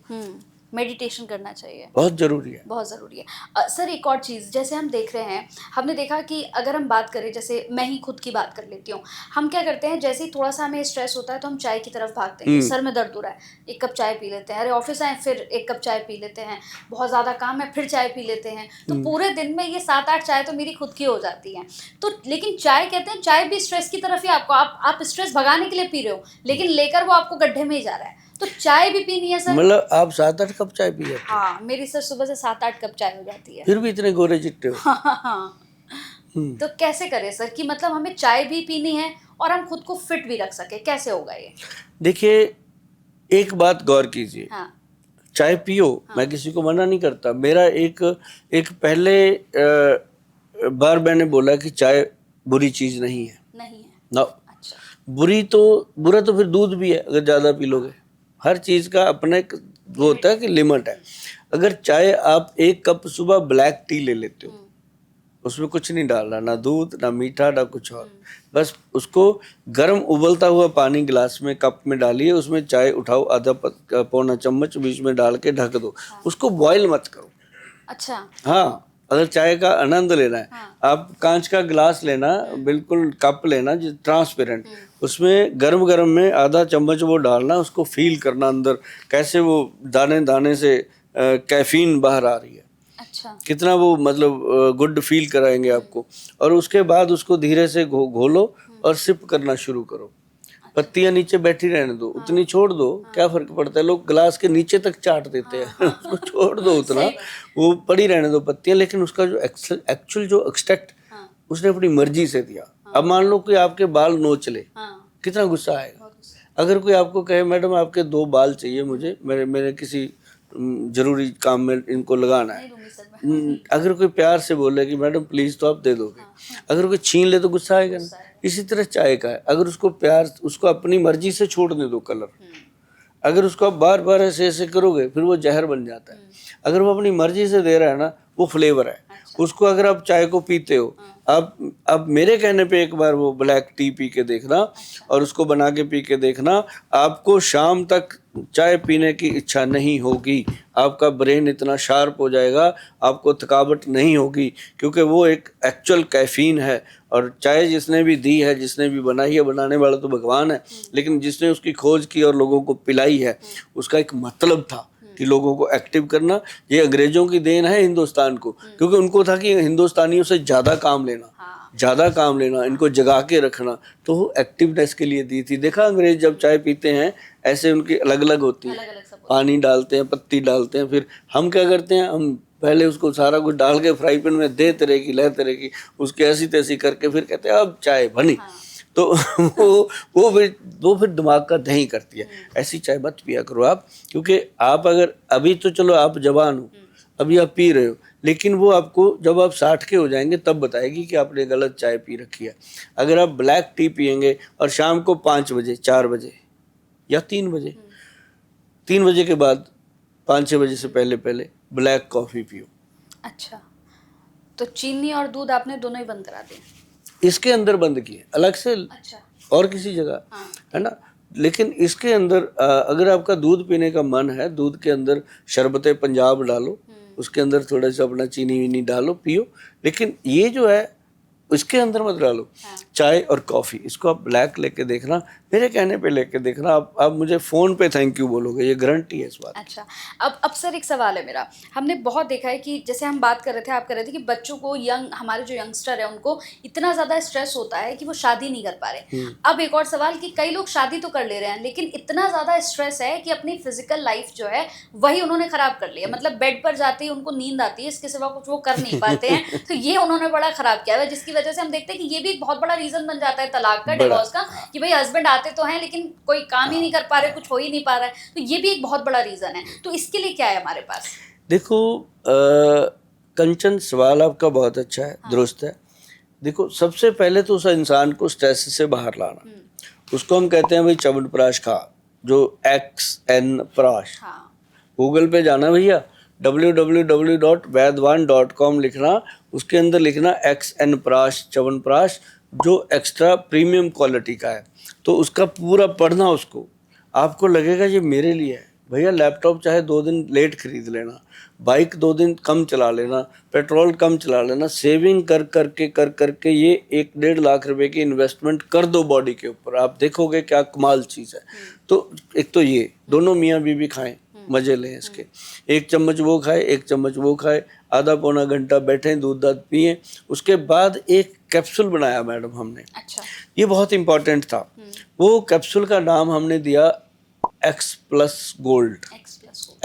मेडिटेशन करना चाहिए, बहुत जरूरी है, बहुत ज़रूरी है। सर एक और चीज़, जैसे हम देख रहे हैं, हमने देखा कि अगर हम बात करें, जैसे मैं ही खुद की बात कर लेती हूँ, हम क्या करते हैं, जैसे ही थोड़ा सा हमें स्ट्रेस होता है तो हम चाय की तरफ भागते हैं। सर में दर्द हो रहा है, 1 कप चाय पी लेते हैं। अरे ऑफिस आए फिर 1 कप चाय पी लेते हैं। बहुत ज़्यादा काम है फिर चाय पी लेते हैं। तो पूरे दिन में ये 7-8 चाय तो मेरी खुद की हो जाती हैं। तो लेकिन चाय, कहते हैं चाय भी स्ट्रेस की तरफ ही आपको, आप स्ट्रेस भगाने के लिए पी रहे हो, लेकिन लेकर वो आपको गड्ढे में ही जा रहा है। तो चाय भी पीनी है सर? मतलब आप 7-8 कप चाय पी जाते हैं? हाँ, मेरी सर सुबह से 7-8 कप चाय हो जाती है। फिर भी इतने गोरे चिट्टे हो? हाँ। तो कैसे करें सर कि मतलब हमें चाय भी पीनी है और हम खुद को फिट भी रख सके, कैसे होगा ये? देखिए, एक बात गौर कीजिए। हाँ। चाय पियो, मैं किसी को मना नहीं करता। मेरा एक पहले बार मैंने बोला कि चाय बुरी चीज नहीं है। नहीं है ना। अच्छा। बुरा तो फिर दूध भी है अगर ज्यादा पी लोगे। हर चीज का अपना एक वो होता है कि लिमिट है। अगर चाय आप 1 कप सुबह ब्लैक टी ले लेते हो, उसमें कुछ नहीं डालना, ना दूध ना मीठा ना कुछ और, बस उसको गर्म उबलता हुआ पानी गिलास में कप में डालिए, उसमें चाय उठाओ, आधा पौना चम्मच बीच में डाल के ढक दो। उसको बॉईल मत करो। अच्छा। हाँ, अगर चाय का आनंद लेना है, आप कांच का गिलास लेना, बिल्कुल कप लेना जो ट्रांसपेरेंट, उसमें गरम गरम में आधा चम्मच वो डालना, उसको फील करना अंदर कैसे वो दाने दाने से कैफीन बाहर आ रही है। अच्छा। कितना वो मतलब गुड फील कराएंगे आपको। और उसके बाद उसको धीरे से घोलो और सिप करना शुरू करो। पत्तियां नीचे बैठी रहने दो, उतनी छोड़ दो, क्या फर्क पड़ता है। लोग गिलास के नीचे तक चाट देते हैं उसको छोड़ दो उतना, वो पड़ी रहने दो पत्तियां। लेकिन उसका जो एक्चुअल जो एक्सट्रैक्ट उसने अपनी मर्जी से दिया। अब मान लो कि आपके बाल नोच ले, कितना गुस्सा आएगा। अगर कोई आपको कहे मैडम आपके 2 बाल चाहिए मुझे, मेरे किसी जरूरी काम में इनको लगाना है, अगर कोई प्यार से बोले कि मैडम प्लीज, तो आप दे दोगे। अगर कोई छीन ले तो गुस्सा आएगा ना। इसी तरह चाय का है, अगर उसको प्यार, उसको अपनी मर्जी से छोड़ने दो कलर। अगर उसको आप बार बार ऐसे ऐसे करोगे फिर वो जहर बन जाता है। अगर वो अपनी मर्जी से दे रहा है ना, वो फ्लेवर है। उसको अगर आप चाय को पीते हो, आप मेरे कहने पे एक बार वो ब्लैक टी पी के देखना और उसको बना के पी के देखना, आपको शाम तक चाय पीने की इच्छा नहीं होगी। आपका ब्रेन इतना शार्प हो जाएगा, आपको थकावट नहीं होगी, क्योंकि वो एक एक्चुअल कैफीन है। और चाय जिसने भी दी है, जिसने भी बनाई है, बनाने वाला तो भगवान है, लेकिन जिसने उसकी खोज की और लोगों को पिलाई है, उसका एक मतलब था कि लोगों को एक्टिव करना। ये अंग्रेजों की देन है हिंदुस्तान को, क्योंकि उनको था कि हिंदुस्तानियों से ज़्यादा काम लेना, इनको जगा के रखना, तो वो एक्टिवनेस के लिए दी थी। देखा अंग्रेज जब चाय पीते हैं ऐसे उनकी अलग अलग होती है, पानी डालते हैं, पत्ती डालते हैं। फिर हम क्या करते हैं, हम पहले उसको सारा कुछ डाल के फ्राई पैन में दे तरह की लह तरह की उसके ऐसी तैसी करके फिर कहते हैं अब चाय बनी। तो वो फिर दिमाग का दही करती है। ऐसी चाय मत पिया करो आप, क्योंकि आप अगर अभी तो चलो आप जवान हो, अभी आप पी रहे हो, लेकिन वो आपको जब आप 60 के हो जाएंगे तब बताएगी कि आपने गलत चाय पी रखी है। अगर आप ब्लैक टी पियेंगे और शाम को 5 बजे, 4 बजे या 3 बजे, 3 बजे के बाद 5-6 बजे से पहले ब्लैक कॉफ़ी पियो। अच्छा, तो चीनी और दूध आपने दोनों ही बंद करा दिए? इसके अंदर बंद किए अलग से। अच्छा। और किसी जगह है ना, लेकिन इसके अंदर अगर आपका दूध पीने का मन है, दूध के अंदर शरबते पंजाब डालो, उसके अंदर थोड़ा सा अपना चीनी वीनी डालो, पियो। लेकिन ये जो है इसके अंदर मत डालो। चाय और कॉफी, इसको आप ब्लैक लेके देखना, मेरे कहने पे लेके देखना, आप मुझे फोन पे थैंक यू बोलोगे, ये गारंटी है इस बात। अच्छा, अब सर एक सवाल है मेरा। हमने बहुत देखा है कि जैसे हम बात कर रहे थे, आप कर रहे थे कि बच्चों को, हमारे जो यंगस्टर है उनको इतना ज़्यादा स्ट्रेस होता है कि वो शादी नहीं कर पा रहे। अब एक और सवाल कि कई लोग शादी तो कर ले रहे हैं, लेकिन इतना ज़्यादा स्ट्रेस है कि अपनी फिजिकल लाइफ जो है वही उन्होंने ख़राब कर लिया। मतलब बेड पर जाते ही उनको नींद आती है, इसके सिवा कुछ वो कर नहीं पाते हैं। तो ये उन्होंने बड़ा ख़राब किया है, जिसकी वजह से हम देखते हैं कि ये भी एक बहुत बड़ा रीज़न बन जाता है तलाक का, डिवोर्स का, कि भाई हस्बैंड आते तो हैं लेकिन कोई काम ही नहीं कर पा रहे, कुछ हो ही नहीं पा रहा है। तो ये भी एक बहुत बड़ा रीजन है। तो इसके लिए क्या है हमारे पास? देखो कंचन, सवाल आपका बहुत अच्छा है, दुरुस्त है। देखो सबसे पहले तो उस इंसान को स्ट्रेस से बाहर लाना, उसको हम कहते हैं भाई च्यवनप्राश खा, जो XN प्राश। गूगल पे जाना भैया, www.vaidwan.com लिखना, उसके अंदर लिखना XN प्राश, च्यवनप्राश, जो एक्स्ट्रा प्रीमियम क्वालिटी का है। तो उसका पूरा पढ़ना, उसको आपको लगेगा ये मेरे लिए है। भैया लैपटॉप चाहे 2 दिन लेट खरीद लेना, बाइक 2 दिन कम चला लेना, पेट्रोल कम चला लेना, सेविंग कर करके ये 1-1.5 लाख रुपए की इन्वेस्टमेंट कर दो बॉडी के ऊपर, आप देखोगे क्या कमाल चीज़ है। तो एक तो ये दोनों मियाँ बीवी खाएं, मजे लें इसके, 1 चम्मच वो खाए, 1 चम्मच वो खाए, आधा पौना घंटा बैठें, दूध दाद पिए। उसके बाद एक कैप्सूल बनाया मैडम हमने। अच्छा। ये बहुत इंपॉर्टेंट था। वो कैप्सूल का नाम हमने दिया X+ गोल्ड।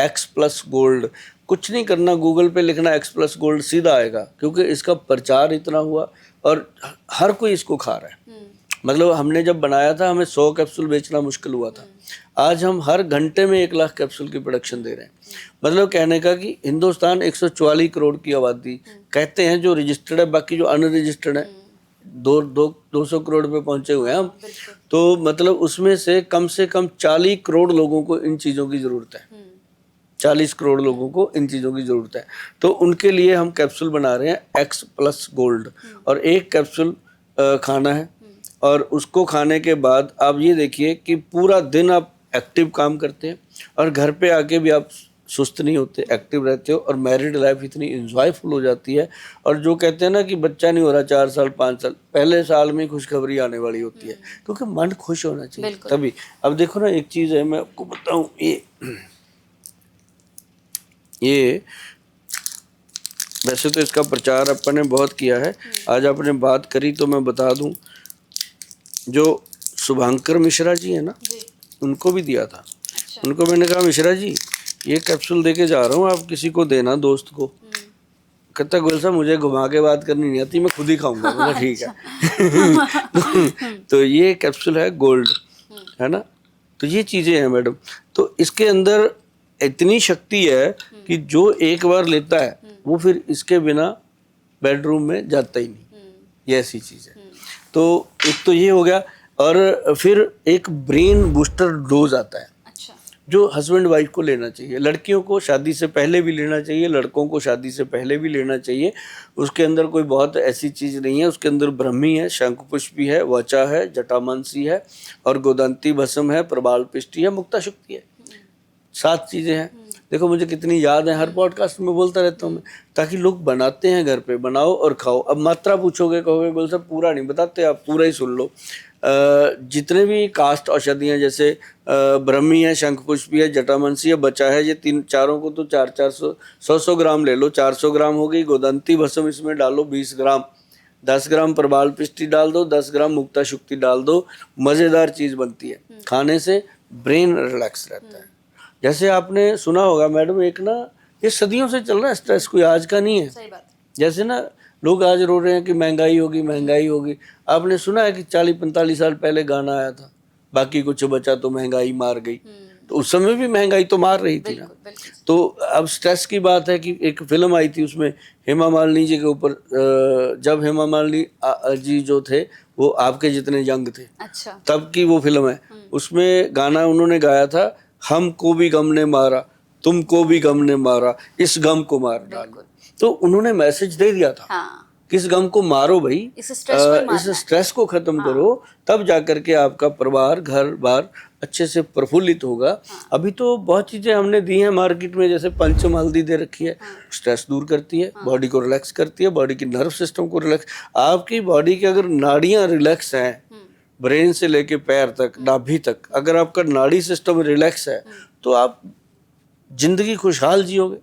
X+ गोल्ड, कुछ नहीं करना, गूगल पे लिखना X+ गोल्ड, सीधा आएगा, क्योंकि इसका प्रचार इतना हुआ और हर कोई इसको खा रहा है। मतलब हमने जब बनाया था हमें 100 कैप्सूल बेचना मुश्किल हुआ था, आज हम हर घंटे में 1 लाख कैप्सूल की प्रोडक्शन दे रहे हैं। मतलब कहने का कि हिंदुस्तान 144 करोड़ की आबादी कहते हैं जो रजिस्टर्ड है, बाकी जो अनरजिस्टर्ड है 200 करोड़ पे पहुंचे हुए हैं हम। तो मतलब उसमें से कम 40 करोड़ लोगों को इन चीज़ों की ज़रूरत है, 40 करोड़ लोगों को इन चीज़ों की ज़रूरत है। तो उनके लिए हम कैप्सूल बना रहे हैं X+ गोल्ड, और 1 कैप्सूल खाना है, और उसको खाने के बाद आप ये देखिए कि पूरा दिन आप एक्टिव काम करते हैं, और घर पे आके भी आप सुस्त नहीं होते, एक्टिव रहते हो, और मैरिड लाइफ इतनी इंजॉयफुल हो जाती है। और जो कहते हैं ना कि बच्चा नहीं हो रहा 4 साल 5 साल, पहले साल में खुशखबरी आने वाली होती है, क्योंकि मन खुश होना चाहिए तभी। अब देखो ना, एक चीज़ है मैं आपको बताऊँ, ये वैसे तो इसका प्रचार अपन ने बहुत किया है, आज आपने बात करी तो मैं बता दूं, जो शुभांकर मिश्रा जी है ना, उनको भी दिया था। अच्छा। उनको मैंने कहा मिश्रा जी ये कैप्सूल देके जा रहा हूँ, आप किसी को देना, दोस्त को। कहता गोयल साहब मुझे घुमा के बात करनी नहीं आती, मैं खुद ही खाऊंगा। मतलब ठीक है। तो ये कैप्सूल है गोल्ड, है ना। तो ये चीज़ें हैं मैडम, तो इसके अंदर इतनी शक्ति है कि जो एक बार लेता है वो फिर इसके बिना बेडरूम में जाता ही नहीं, ये ऐसी चीज़ है। तो एक तो ये हो गया, और फिर एक ब्रेन बूस्टर डोज आता है। अच्छा। जो हस्बैंड वाइफ को लेना चाहिए, लड़कियों को शादी से पहले भी लेना चाहिए, लड़कों को शादी से पहले भी लेना चाहिए। उसके अंदर कोई बहुत ऐसी चीज़ नहीं है, उसके अंदर ब्रह्मी है, शंखपुष्पी है, वचा है, जटामांसी है, और गोदंती भस्म है, प्रबाल पिष्टी है, मुक्ता शुक्ति है, 7 चीज़ें हैं। देखो मुझे कितनी याद है, हर पॉडकास्ट में बोलता रहता हूँ मैं, ताकि लोग बनाते हैं घर पे, बनाओ और खाओ। अब मात्रा पूछोगे, कहोगे बोल साहब पूरा नहीं बताते, आप पूरा ही सुन लो। जितने भी कास्ट औषधियाँ, जैसे ब्रह्मी है, शंखपुष्पी है, जटामांसी है, बचा है, ये 3-4 को तो 100 ग्राम ले लो, 400 ग्राम हो गई। गोदंती भस्म इसमें डालो 20 ग्राम, 10 ग्राम प्रबाल पिष्टी डाल दो, 10 ग्राम मुक्ता शुक्ति डाल दो, मज़ेदार चीज़ बनती है। खाने से ब्रेन रिलैक्स रहता है। जैसे आपने सुना होगा मैडम, एक ना ये सदियों से चल रहा है स्ट्रेस, कोई आज का नहीं है। सही बात। जैसे ना लोग आज रो रहे हैं कि महंगाई होगी, महंगाई होगी। आपने सुना है कि 40-45 साल पहले गाना आया था, बाकी कुछ बचा तो महंगाई मार गई। तो उस समय भी महंगाई तो मार रही थी ना। तो अब स्ट्रेस की बात है कि एक फिल्म आई थी, उसमें हेमा मालिनी जी के ऊपर, जब हेमा मालिनी जी जो थे वो आपके जितने यंग थे, अच्छा, तब की वो फिल्म है। उसमें गाना उन्होंने गाया था, हमको भी गम ने मारा, तुमको भी गम ने मारा, इस गम को मार डालो। तो उन्होंने मैसेज दे दिया था। हाँ। इस गम को मारो भाई, इस स्ट्रेस को ही मारना इस स्ट्रेस को खत्म करो, तब जाकर के आपका परिवार घर बार अच्छे से प्रफुल्लित होगा। अभी तो बहुत चीजें हमने दी हैं मार्केट में, जैसे पंचम हल्दी दे रखी है, स्ट्रेस दूर करती है, बॉडी को रिलैक्स करती है, बॉडी की नर्व सिस्टम को रिलैक्स। आपकी बॉडी की अगर नाड़ियां रिलैक्स हैं, ब्रेन से लेके पैर तक, नाभि तक, अगर आपका नाड़ी सिस्टम रिलैक्स है तो आप जिंदगी खुशहाल जियोगे।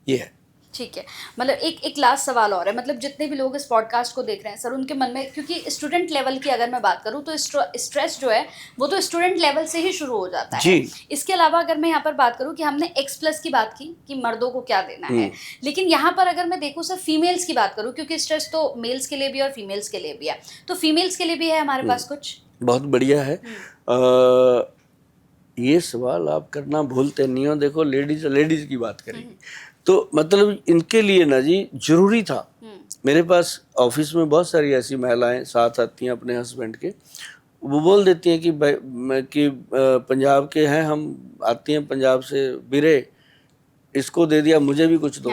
ये है। ठीक है, मतलब एक लास्ट सवाल और है, मतलब जितने भी लोग इस पॉडकास्ट को देख रहे हैं सर, उनके मन में, क्योंकि स्टूडेंट लेवल की अगर मैं बात करूं तो स्ट्रेस जो है वो तो स्टूडेंट लेवल से ही शुरू हो जाता है जी। इसके अलावा अगर मैं यहाँ पर बात करूं कि हमने X+ की बात की कि मर्दों को क्या देना है, लेकिन यहाँ पर अगर मैं देखूं सर फीमेल्स की बात करूं, क्योंकि स्ट्रेस तो मेल्स के लिए भी और फीमेल्स के लिए भी है, तो फीमेल्स के लिए भी है हमारे पास कुछ? बहुत बढ़िया है। ये सवाल आप करना भूलते नहीं हो। देखो, लेडीज की बात करेंगे तो मतलब इनके लिए ना जी जरूरी था। मेरे पास ऑफिस में बहुत सारी ऐसी महिलाएं साथ आती हैं अपने हस्बैंड के, वो बोल देती हैं कि पंजाब के हैं हम, आती हैं पंजाब से, बीरे इसको दे दिया मुझे भी कुछ दो।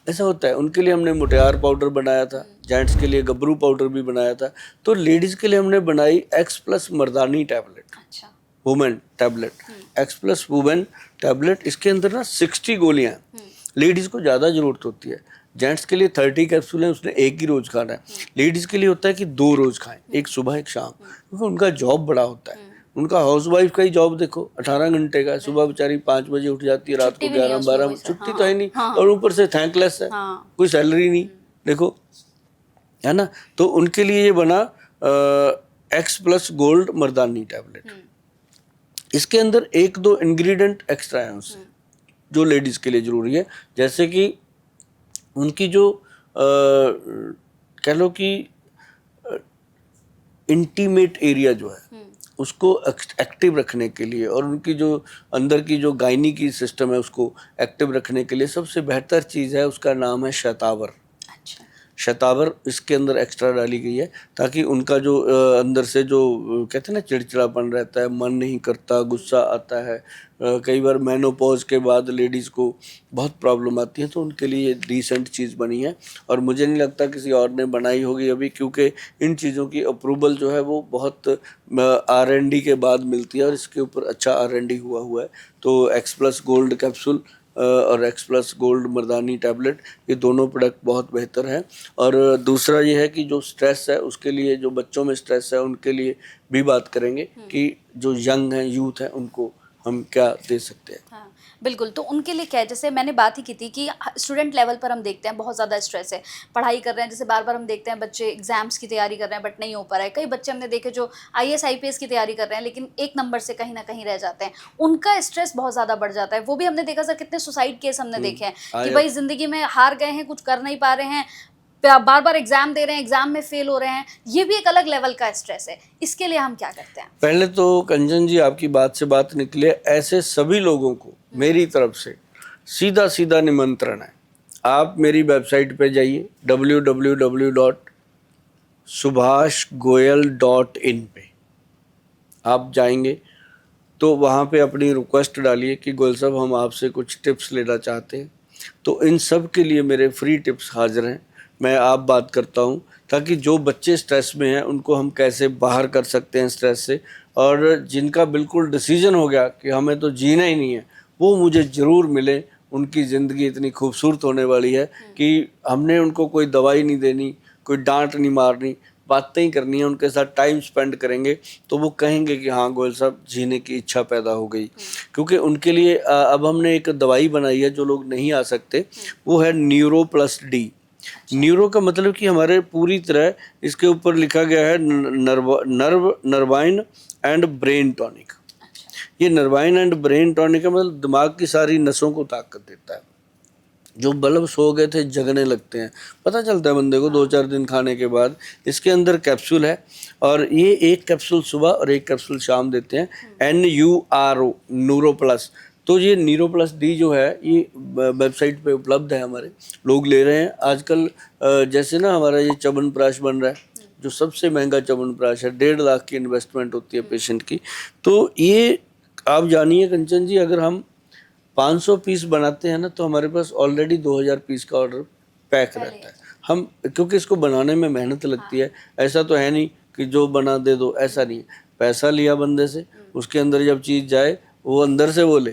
ऐसा होता है। उनके लिए हमने मुटियार पाउडर बनाया था, जेंट्स के लिए गबरू पाउडर भी बनाया था, तो लेडीज के लिए हमने बनाई X+ Mardani tablet, women tablet, X+ women tablet. इसके अंदर ना 60 गोलियां, लेडीज को ज़्यादा जरूरत होती है। जेंट्स के लिए 30 कैप्सूल हैं, उसने एक ही रोज खाना है। लेडीज के लिए होता है कि 2 रोज खाएं, एक सुबह एक शाम, क्योंकि उनका जॉब बड़ा होता है। उनका हाउस वाइफ का ही जॉब देखो 18 घंटे का, सुबह बेचारी 5 बजे उठ जाती है, रात को 11-12 बजे, छुट्टी तो है नहीं, और ऊपर से थैंकलेस है, कोई सैलरी नहीं, देखो, है ना। तो उनके लिए ये बना X+ गोल्ड मर्दानी टैबलेट। इसके अंदर 1-2 इंग्रेडिएंट एक्स्ट्रा है उससे, जो लेडीज के लिए जरूरी है, जैसे कि उनकी जो कह लो कि इंटीमेट एरिया जो है उसको एक्टिव रखने के लिए, और उनकी जो अंदर की जो गायनी की सिस्टम है उसको एक्टिव रखने के लिए सबसे बेहतर चीज़ है, उसका नाम है शतावर। शतावर इसके अंदर एक्स्ट्रा डाली गई है, ताकि उनका जो अंदर से जो कहते हैं ना चिड़चिड़ापन रहता है, मन नहीं करता, गुस्सा आता है, कई बार मेनोपॉज के बाद लेडीज़ को बहुत प्रॉब्लम आती है, तो उनके लिए डिसेंट चीज़ बनी है। और मुझे नहीं लगता किसी और ने बनाई होगी अभी, क्योंकि इन चीज़ों की अप्रूवल जो है वो बहुत R&D के बाद मिलती है, और इसके ऊपर अच्छा R&D हुआ है। तो X+ गोल्ड कैप्सूल और X+ गोल्ड मर्दानी टैबलेट, ये दोनों प्रोडक्ट बहुत बेहतर हैं। और दूसरा ये है कि जो स्ट्रेस है उसके लिए, जो बच्चों में स्ट्रेस है उनके लिए भी बात करेंगे कि जो यंग हैं, यूथ हैं, उनको हम क्या दे सकते हैं। हाँ, बिल्कुल। तो उनके लिए क्या है, जैसे मैंने बात ही की थी कि स्टूडेंट लेवल पर हम देखते हैं बहुत ज़्यादा स्ट्रेस है, पढ़ाई कर रहे हैं, जैसे बार बार हम देखते हैं बच्चे एग्जाम्स की तैयारी कर रहे हैं बट नहीं हो पा रहा है। कई बच्चे हमने देखे जो IAS IPS की तैयारी कर रहे हैं लेकिन 1 नंबर से कहीं ना कहीं रह जाते हैं, उनका स्ट्रेस बहुत ज़्यादा बढ़ जाता है। वो भी हमने देखा सर, कितने सुसाइड केस हमने देखे हैं कि भाई ज़िंदगी में हार गए हैं, कुछ कर नहीं पा रहे हैं, बार बार एग्जाम दे रहे हैं, एग्जाम में फेल हो रहे हैं, ये भी एक अलग लेवल का स्ट्रेस है। इसके लिए हम क्या करते हैं? पहले तो कंचन जी, आपकी बात से बात निकले, ऐसे सभी लोगों को मेरी तरफ से सीधा सीधा निमंत्रण है, आप मेरी वेबसाइट पे जाइए www.subhashgoyal.in पे आप जाएंगे तो वहाँ पे अपनी रिक्वेस्ट डालिए कि गोयल साहब हम आपसे कुछ टिप्स लेना चाहते हैं। तो इन सब के लिए मेरे फ्री टिप्स हाजिर हैं, मैं आप बात करता हूँ, ताकि जो बच्चे स्ट्रेस में हैं उनको हम कैसे बाहर कर सकते हैं स्ट्रेस से, और जिनका बिल्कुल डिसीजन हो गया कि हमें तो जीना ही नहीं है, वो मुझे ज़रूर मिले। उनकी ज़िंदगी इतनी खूबसूरत होने वाली है कि हमने उनको कोई दवाई नहीं देनी, कोई डांट नहीं मारनी, बातें ही करनी है, उनके साथ टाइम स्पेंड करेंगे तो वो कहेंगे कि हाँ गोयल साहब, जीने की इच्छा पैदा हो गई। क्योंकि उनके लिए अब हमने एक दवाई बनाई है, जो लोग नहीं आ सकते, वो है न्यूरो+D। न्यूरो का मतलब कि हमारे पूरी तरह, इसके ऊपर लिखा गया है नर्वाइन एंड ब्रेन टॉनिक। ये नर्वाइन एंड ब्रेन टॉनिक का मतलब दिमाग की सारी नसों को ताकत देता है। जो बल्ब सो गए थे जगने लगते हैं, पता चलता है बंदे को 2-4 दिन खाने के बाद। इसके अंदर कैप्सूल है, और ये 1 कैप्सूल सुबह और 1 कैप्सूल शाम देते हैं, NURO न्यूरो+। तो ये न्यूरो+D जो है, ये वेबसाइट पे उपलब्ध है, हमारे लोग ले रहे हैं आजकल। जैसे ना हमारा ये च्यवनप्राश बन रहा है, जो सबसे महंगा च्यवनप्राश है, 1.5 लाख की इन्वेस्टमेंट होती है पेशेंट की। तो ये आप जानिए कंचन जी, अगर हम 500 पीस बनाते हैं ना, तो हमारे पास ऑलरेडी 2000 पीस का ऑर्डर पैक रहता है। हम, क्योंकि इसको बनाने में मेहनत लगती है। ऐसा तो है नहीं कि जो बना दे दो, ऐसा नहीं है। पैसा लिया बंदे से, उसके अंदर जब चीज़ जाए वो अंदर से बोले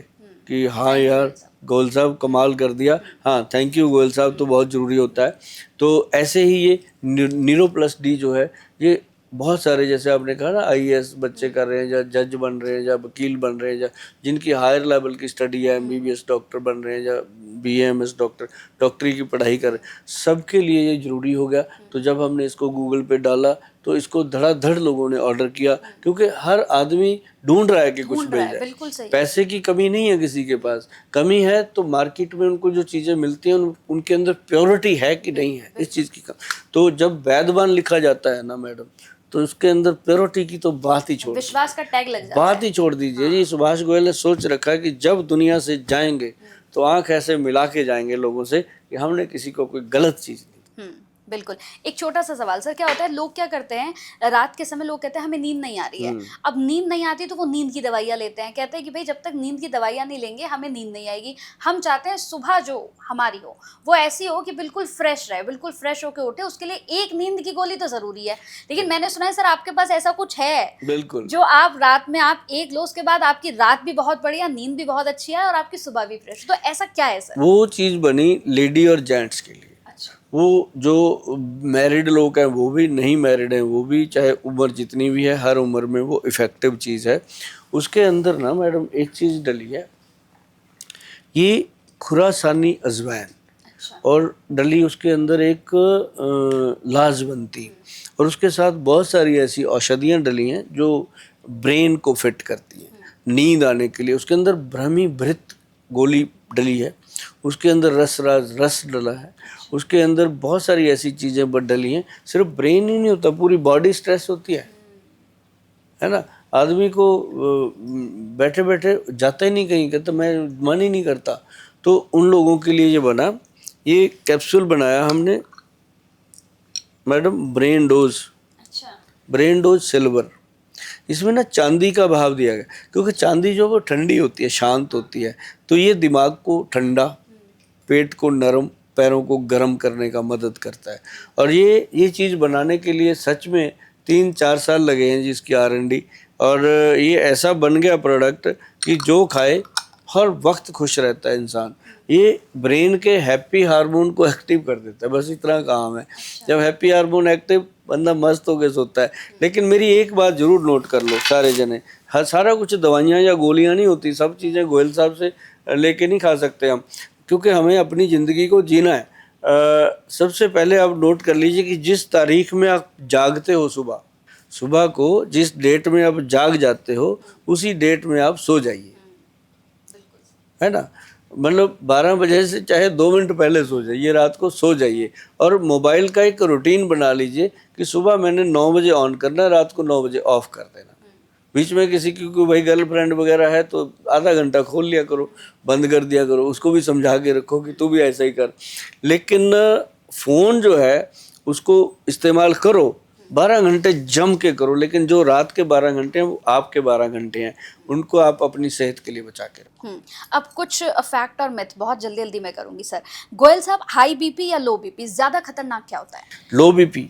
कि हाँ यार गोयल साहब कमाल कर दिया, हाँ थैंक यू गोयल साहब, तो बहुत ज़रूरी होता है। तो ऐसे ही ये नीरो प्लस डी जो है, ये बहुत सारे, जैसे आपने कहा ना आईएएस बच्चे कर रहे हैं, या जज बन रहे हैं, या वकील बन रहे हैं, या जिनकी हायर लेवल की स्टडी है, एमबीबीएस डॉक्टर बन रहे हैं, या बीएमएस डॉक्टरी की पढ़ाई कर रहे हैं, सबके लिए ये ज़रूरी हो गया। तो जब हमने इसको गूगल पे डाला तो इसको धड़ाधड़ लोगों ने ऑर्डर किया, क्योंकि हर आदमी ढूंढ रहा है कि कुछ मिल जाए। बिल्कुल सही। पैसे की कमी नहीं है किसी के पास, कमी है तो मार्केट में उनको जो चीज़ें मिलती हैं उनके अंदर प्योरिटी है कि नहीं है, इस चीज़ की कमी। तो जब वैद्यवान लिखा जाता है ना मैडम, तो उसके अंदर प्योरिटी की तो बात ही छोड़, विश्वास का टैग लग जाता बात ही छोड़ दीजिए जी। सुभाष गोयल ने सोच रखा है कि जब दुनिया से जाएंगे तो आंख ऐसे मिला के जाएंगे लोगों से कि हमने किसी को कोई गलत चीज़ नहीं। बिल्कुल। एक छोटा सा सवाल सर, क्या होता है लोग क्या करते हैं, रात के समय लोग कहते हैं हमें नींद नहीं आ रही है। अब नींद नहीं आती तो वो नींद की दवाइयाँ लेते हैं, कहते हैं कि भाई जब तक नींद की दवाइयाँ नहीं लेंगे हमें नींद नहीं आएगी। हम चाहते हैं सुबह जो हमारी हो वो ऐसी हो कि बिल्कुल फ्रेश रहे, बिल्कुल फ्रेश होकर उठे। उसके लिए एक नींद की गोली तो ज़रूरी है, लेकिन मैंने सुना है सर आपके पास ऐसा कुछ है बिल्कुल, जो आप रात में आप एक लो, उसके बाद आपकी रात भी बहुत बढ़िया, नींद भी बहुत अच्छी है और आपकी सुबह भी फ्रेश। तो ऐसा क्या है सर? वो चीज़ बनी लेडी और जेंट्स के लिए। वो जो मैरिड लोग हैं वो भी, नहीं मैरिड हैं वो भी, चाहे उम्र जितनी भी है, हर उम्र में वो इफ़ेक्टिव चीज़ है। उसके अंदर ना मैडम एक चीज़ डली है, ये खुरासानी अजवाइन, और डली उसके अंदर एक लाजवंती, और उसके साथ बहुत सारी ऐसी औषधियाँ डली हैं जो ब्रेन को फिट करती हैं नींद आने के लिए। उसके अंदर ब्रह्मी भृत गोली डली है, उसके अंदर रस डला है, उसके अंदर बहुत सारी ऐसी चीज़ें डली हैं। सिर्फ ब्रेन ही नहीं होता, पूरी बॉडी स्ट्रेस होती है ना। आदमी को बैठे बैठे जाता ही नहीं कहीं, कहता मैं मन ही नहीं करता। तो उन लोगों के लिए ये बना, ये कैप्सूल बनाया हमने मैडम, ब्रेन डोज। अच्छा। Brain dose silver. इसमें ना चांदी का भाव दिया गया, क्योंकि चांदी जो वो ठंडी होती है, शांत होती है, तो ये दिमाग को ठंडा, पेट को नरम, पैरों को गर्म करने का मदद करता है। और ये चीज़ बनाने के लिए सच में 3-4 साल लगे हैं जिसकी R&D, और ये ऐसा बन गया प्रोडक्ट कि जो खाए हर वक्त खुश रहता है इंसान। ये ब्रेन के हैप्पी हार्मोन को एक्टिव कर देता है, बस इतना काम है। जब हैप्पी हार्मोन एक्टिव, बंदा मस्त होकर सोता है। लेकिन मेरी एक बात जरूर नोट कर लो सारे जने, हर सारा कुछ दवाइयाँ या गोलियाँ नहीं होती, सब चीज़ें गोयल साहब से लेके नहीं खा सकते हम, क्योंकि हमें अपनी ज़िंदगी को जीना है। सबसे पहले आप नोट कर लीजिए कि जिस तारीख में आप जागते हो, सुबह को जिस डेट में आप जाग जाते हो, उसी डेट में आप सो जाइए, है ना। मतलब 12 बजे से चाहे 2 मिनट पहले सो जाइए, रात को सो जाइए। और मोबाइल का एक रूटीन बना लीजिए कि सुबह मैंने 9 बजे ऑन करना, रात को 9 बजे ऑफ कर देना। बीच में किसी की कोई भाई गर्लफ्रेंड वगैरह है तो आधा घंटा खोल लिया करो, बंद कर दिया करो, उसको भी समझा के रखो कि तू भी ऐसा ही कर। लेकिन फ़ोन जो है उसको इस्तेमाल करो, 12 घंटे जम के करो, लेकिन जो रात के 12 घंटे हैं वो आपके 12 घंटे हैं, उनको आप अपनी सेहत के लिए बचा के रखो। अब कुछ फैक्ट और मिथ बहुत जल्दी मैं करूंगी सर। गोयल साहब, हाई बीपी या लो बीपी ज़्यादा खतरनाक क्या होता है? लो बीपी।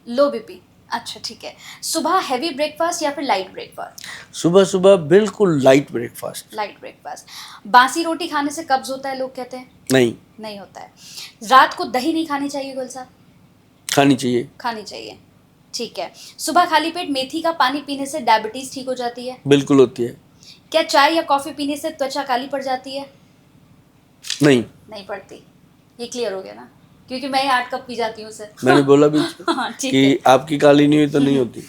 लो बीपी, अच्छा ठीक है। सुबह हैवी ब्रेकफास्ट या फिर लाइट ब्रेकफास्ट? सुबह सुबह बिल्कुल लाइट ब्रेकफास्ट। Light breakfast. बासी रोटी खाने से कब्ज होता है लोग कहते हैं? नहीं होता है। रात को दही नहीं खानी चाहिए गोयल साहब? खानी चाहिए। खानी चाहिए, ठीक है। सुबह खाली पेट मेथी का पानी पीने से डायबिटीज ठीक हो जाती है? बिल्कुल होती है। क्या चाय या कॉफी पीने से त्वचा काली पड़ जाती है? नहीं पड़ती। ये क्लियर हो गया ना, क्योंकि मैं 8 कप पी जाती हूँ सर। मैंने बोला भी कि आपकी काली नहीं हुई तो नहीं होती।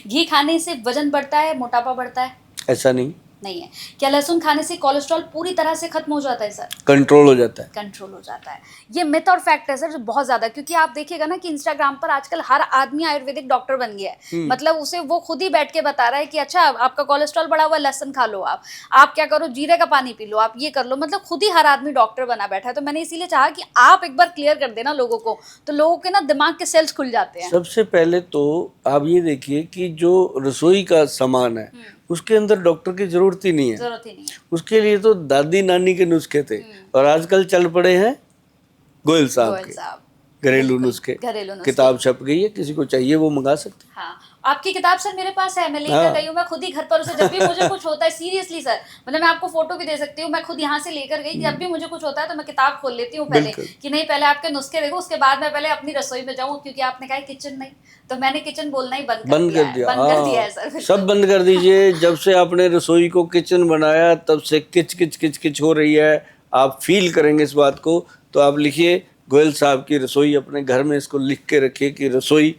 घी खाने से वजन बढ़ता है, मोटापा बढ़ता है? ऐसा नहीं है। क्या लहसुन खाने से कोलेस्ट्रॉल पूरी तरह से खत्म हो जाता है सर? कंट्रोल हो जाता है। कंट्रोल हो जाता है। ये मिथ और फैक्ट है सर जो बहुत ज्यादा, क्योंकि आप देखिएगा ना कि इंस्टाग्राम पर आजकल हर आदमी आयुर्वेदिक डॉक्टर बन गया है। मतलब उसे वो खुद ही बैठ के बता रहा है कि अच्छा आपका कोलेस्ट्रॉल बढ़ा हुआ, लहसुन खा लो, आप क्या करो, जीरे का पानी पी लो, आप ये कर लो। मतलब खुद ही हर आदमी डॉक्टर बना बैठा है। तो मैंने इसीलिए चाहा कि आप एक बार क्लियर कर देना लोगों को, तो लोगों के ना दिमाग के सेल्स खुल जाते हैं। सबसे पहले तो आप ये देखिए कि जो रसोई का सामान है उसके अंदर डॉक्टर की जरूरत ही नहीं है। उसके लिए तो दादी नानी के नुस्खे थे, और आजकल चल पड़े हैं गोयल साहब के, घरेलू नुस्खे। घरेलू नुस्खे। किताब छप गई है, किसी को चाहिए वो मंगा सकते हैं। हाँ, आपकी किताब सर मेरे पास है, मैं लेकर हाँ। गई हूँ, मैं खुद ही घर पर उसे जब भी मुझे कुछ होता है, सीरियसली सर, मतलब मैं आपको फोटो भी दे सकती हूँ, मैं खुद यहाँ से लेकर गई, जब भी मुझे कुछ होता है तो मैं किताब खोल लेती हूँ पहले, बिल्कुल। कि नहीं पहले आपके नुस्खे देखो, उसके बाद मैं पहले अपनी रसोई में जाऊँ, क्योंकि आपने कहा है किचन नहीं, तो मैंने किचन बोलना ही बंद कर दिया। बंद कर दिया है हाँ, सर, बिल्कुल। सब बंद कर दीजिए। जब से आपने रसोई को किचन बनाया तब से किच किच किच किच हो रही है। आप फील करेंगे इस बात को, तो आप लिखिए गोयल साहब की रसोई, अपने घर में इसको लिख के रखिए कि रसोई,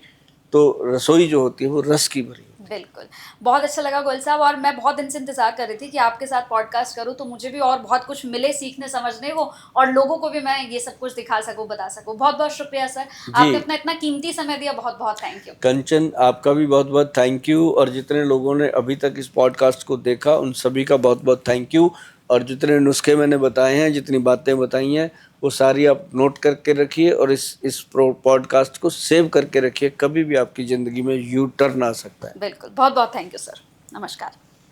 तो रसोई जो होती है वो रस की भरी। बिल्कुल, बहुत अच्छा लगा गोयल साहब, और मैं बहुत दिन से इंतजार कर रही थी कि आपके साथ पॉडकास्ट करूं, तो मुझे भी और बहुत कुछ मिले सीखने समझने को, और लोगों को भी मैं ये सब कुछ दिखा सकूं, बता सकूं। बहुत बहुत शुक्रिया सर, आपने अपना इतना कीमती समय दिया, बहुत बहुत थैंक यू। कंचन, आपका भी बहुत बहुत थैंक यू, और जितने लोगों ने अभी तक इस पॉडकास्ट को देखा उन सभी का बहुत बहुत थैंक यू। और जितने नुस्खे मैंने बताए हैं, जितनी बातें बताई हैं, वो सारी आप नोट करके रखिए, और इस पॉडकास्ट को सेव करके रखिए। कभी भी आपकी ज़िंदगी में यू टर्न आ सकता है। बिल्कुल, बहुत बहुत थैंक यू सर, नमस्कार।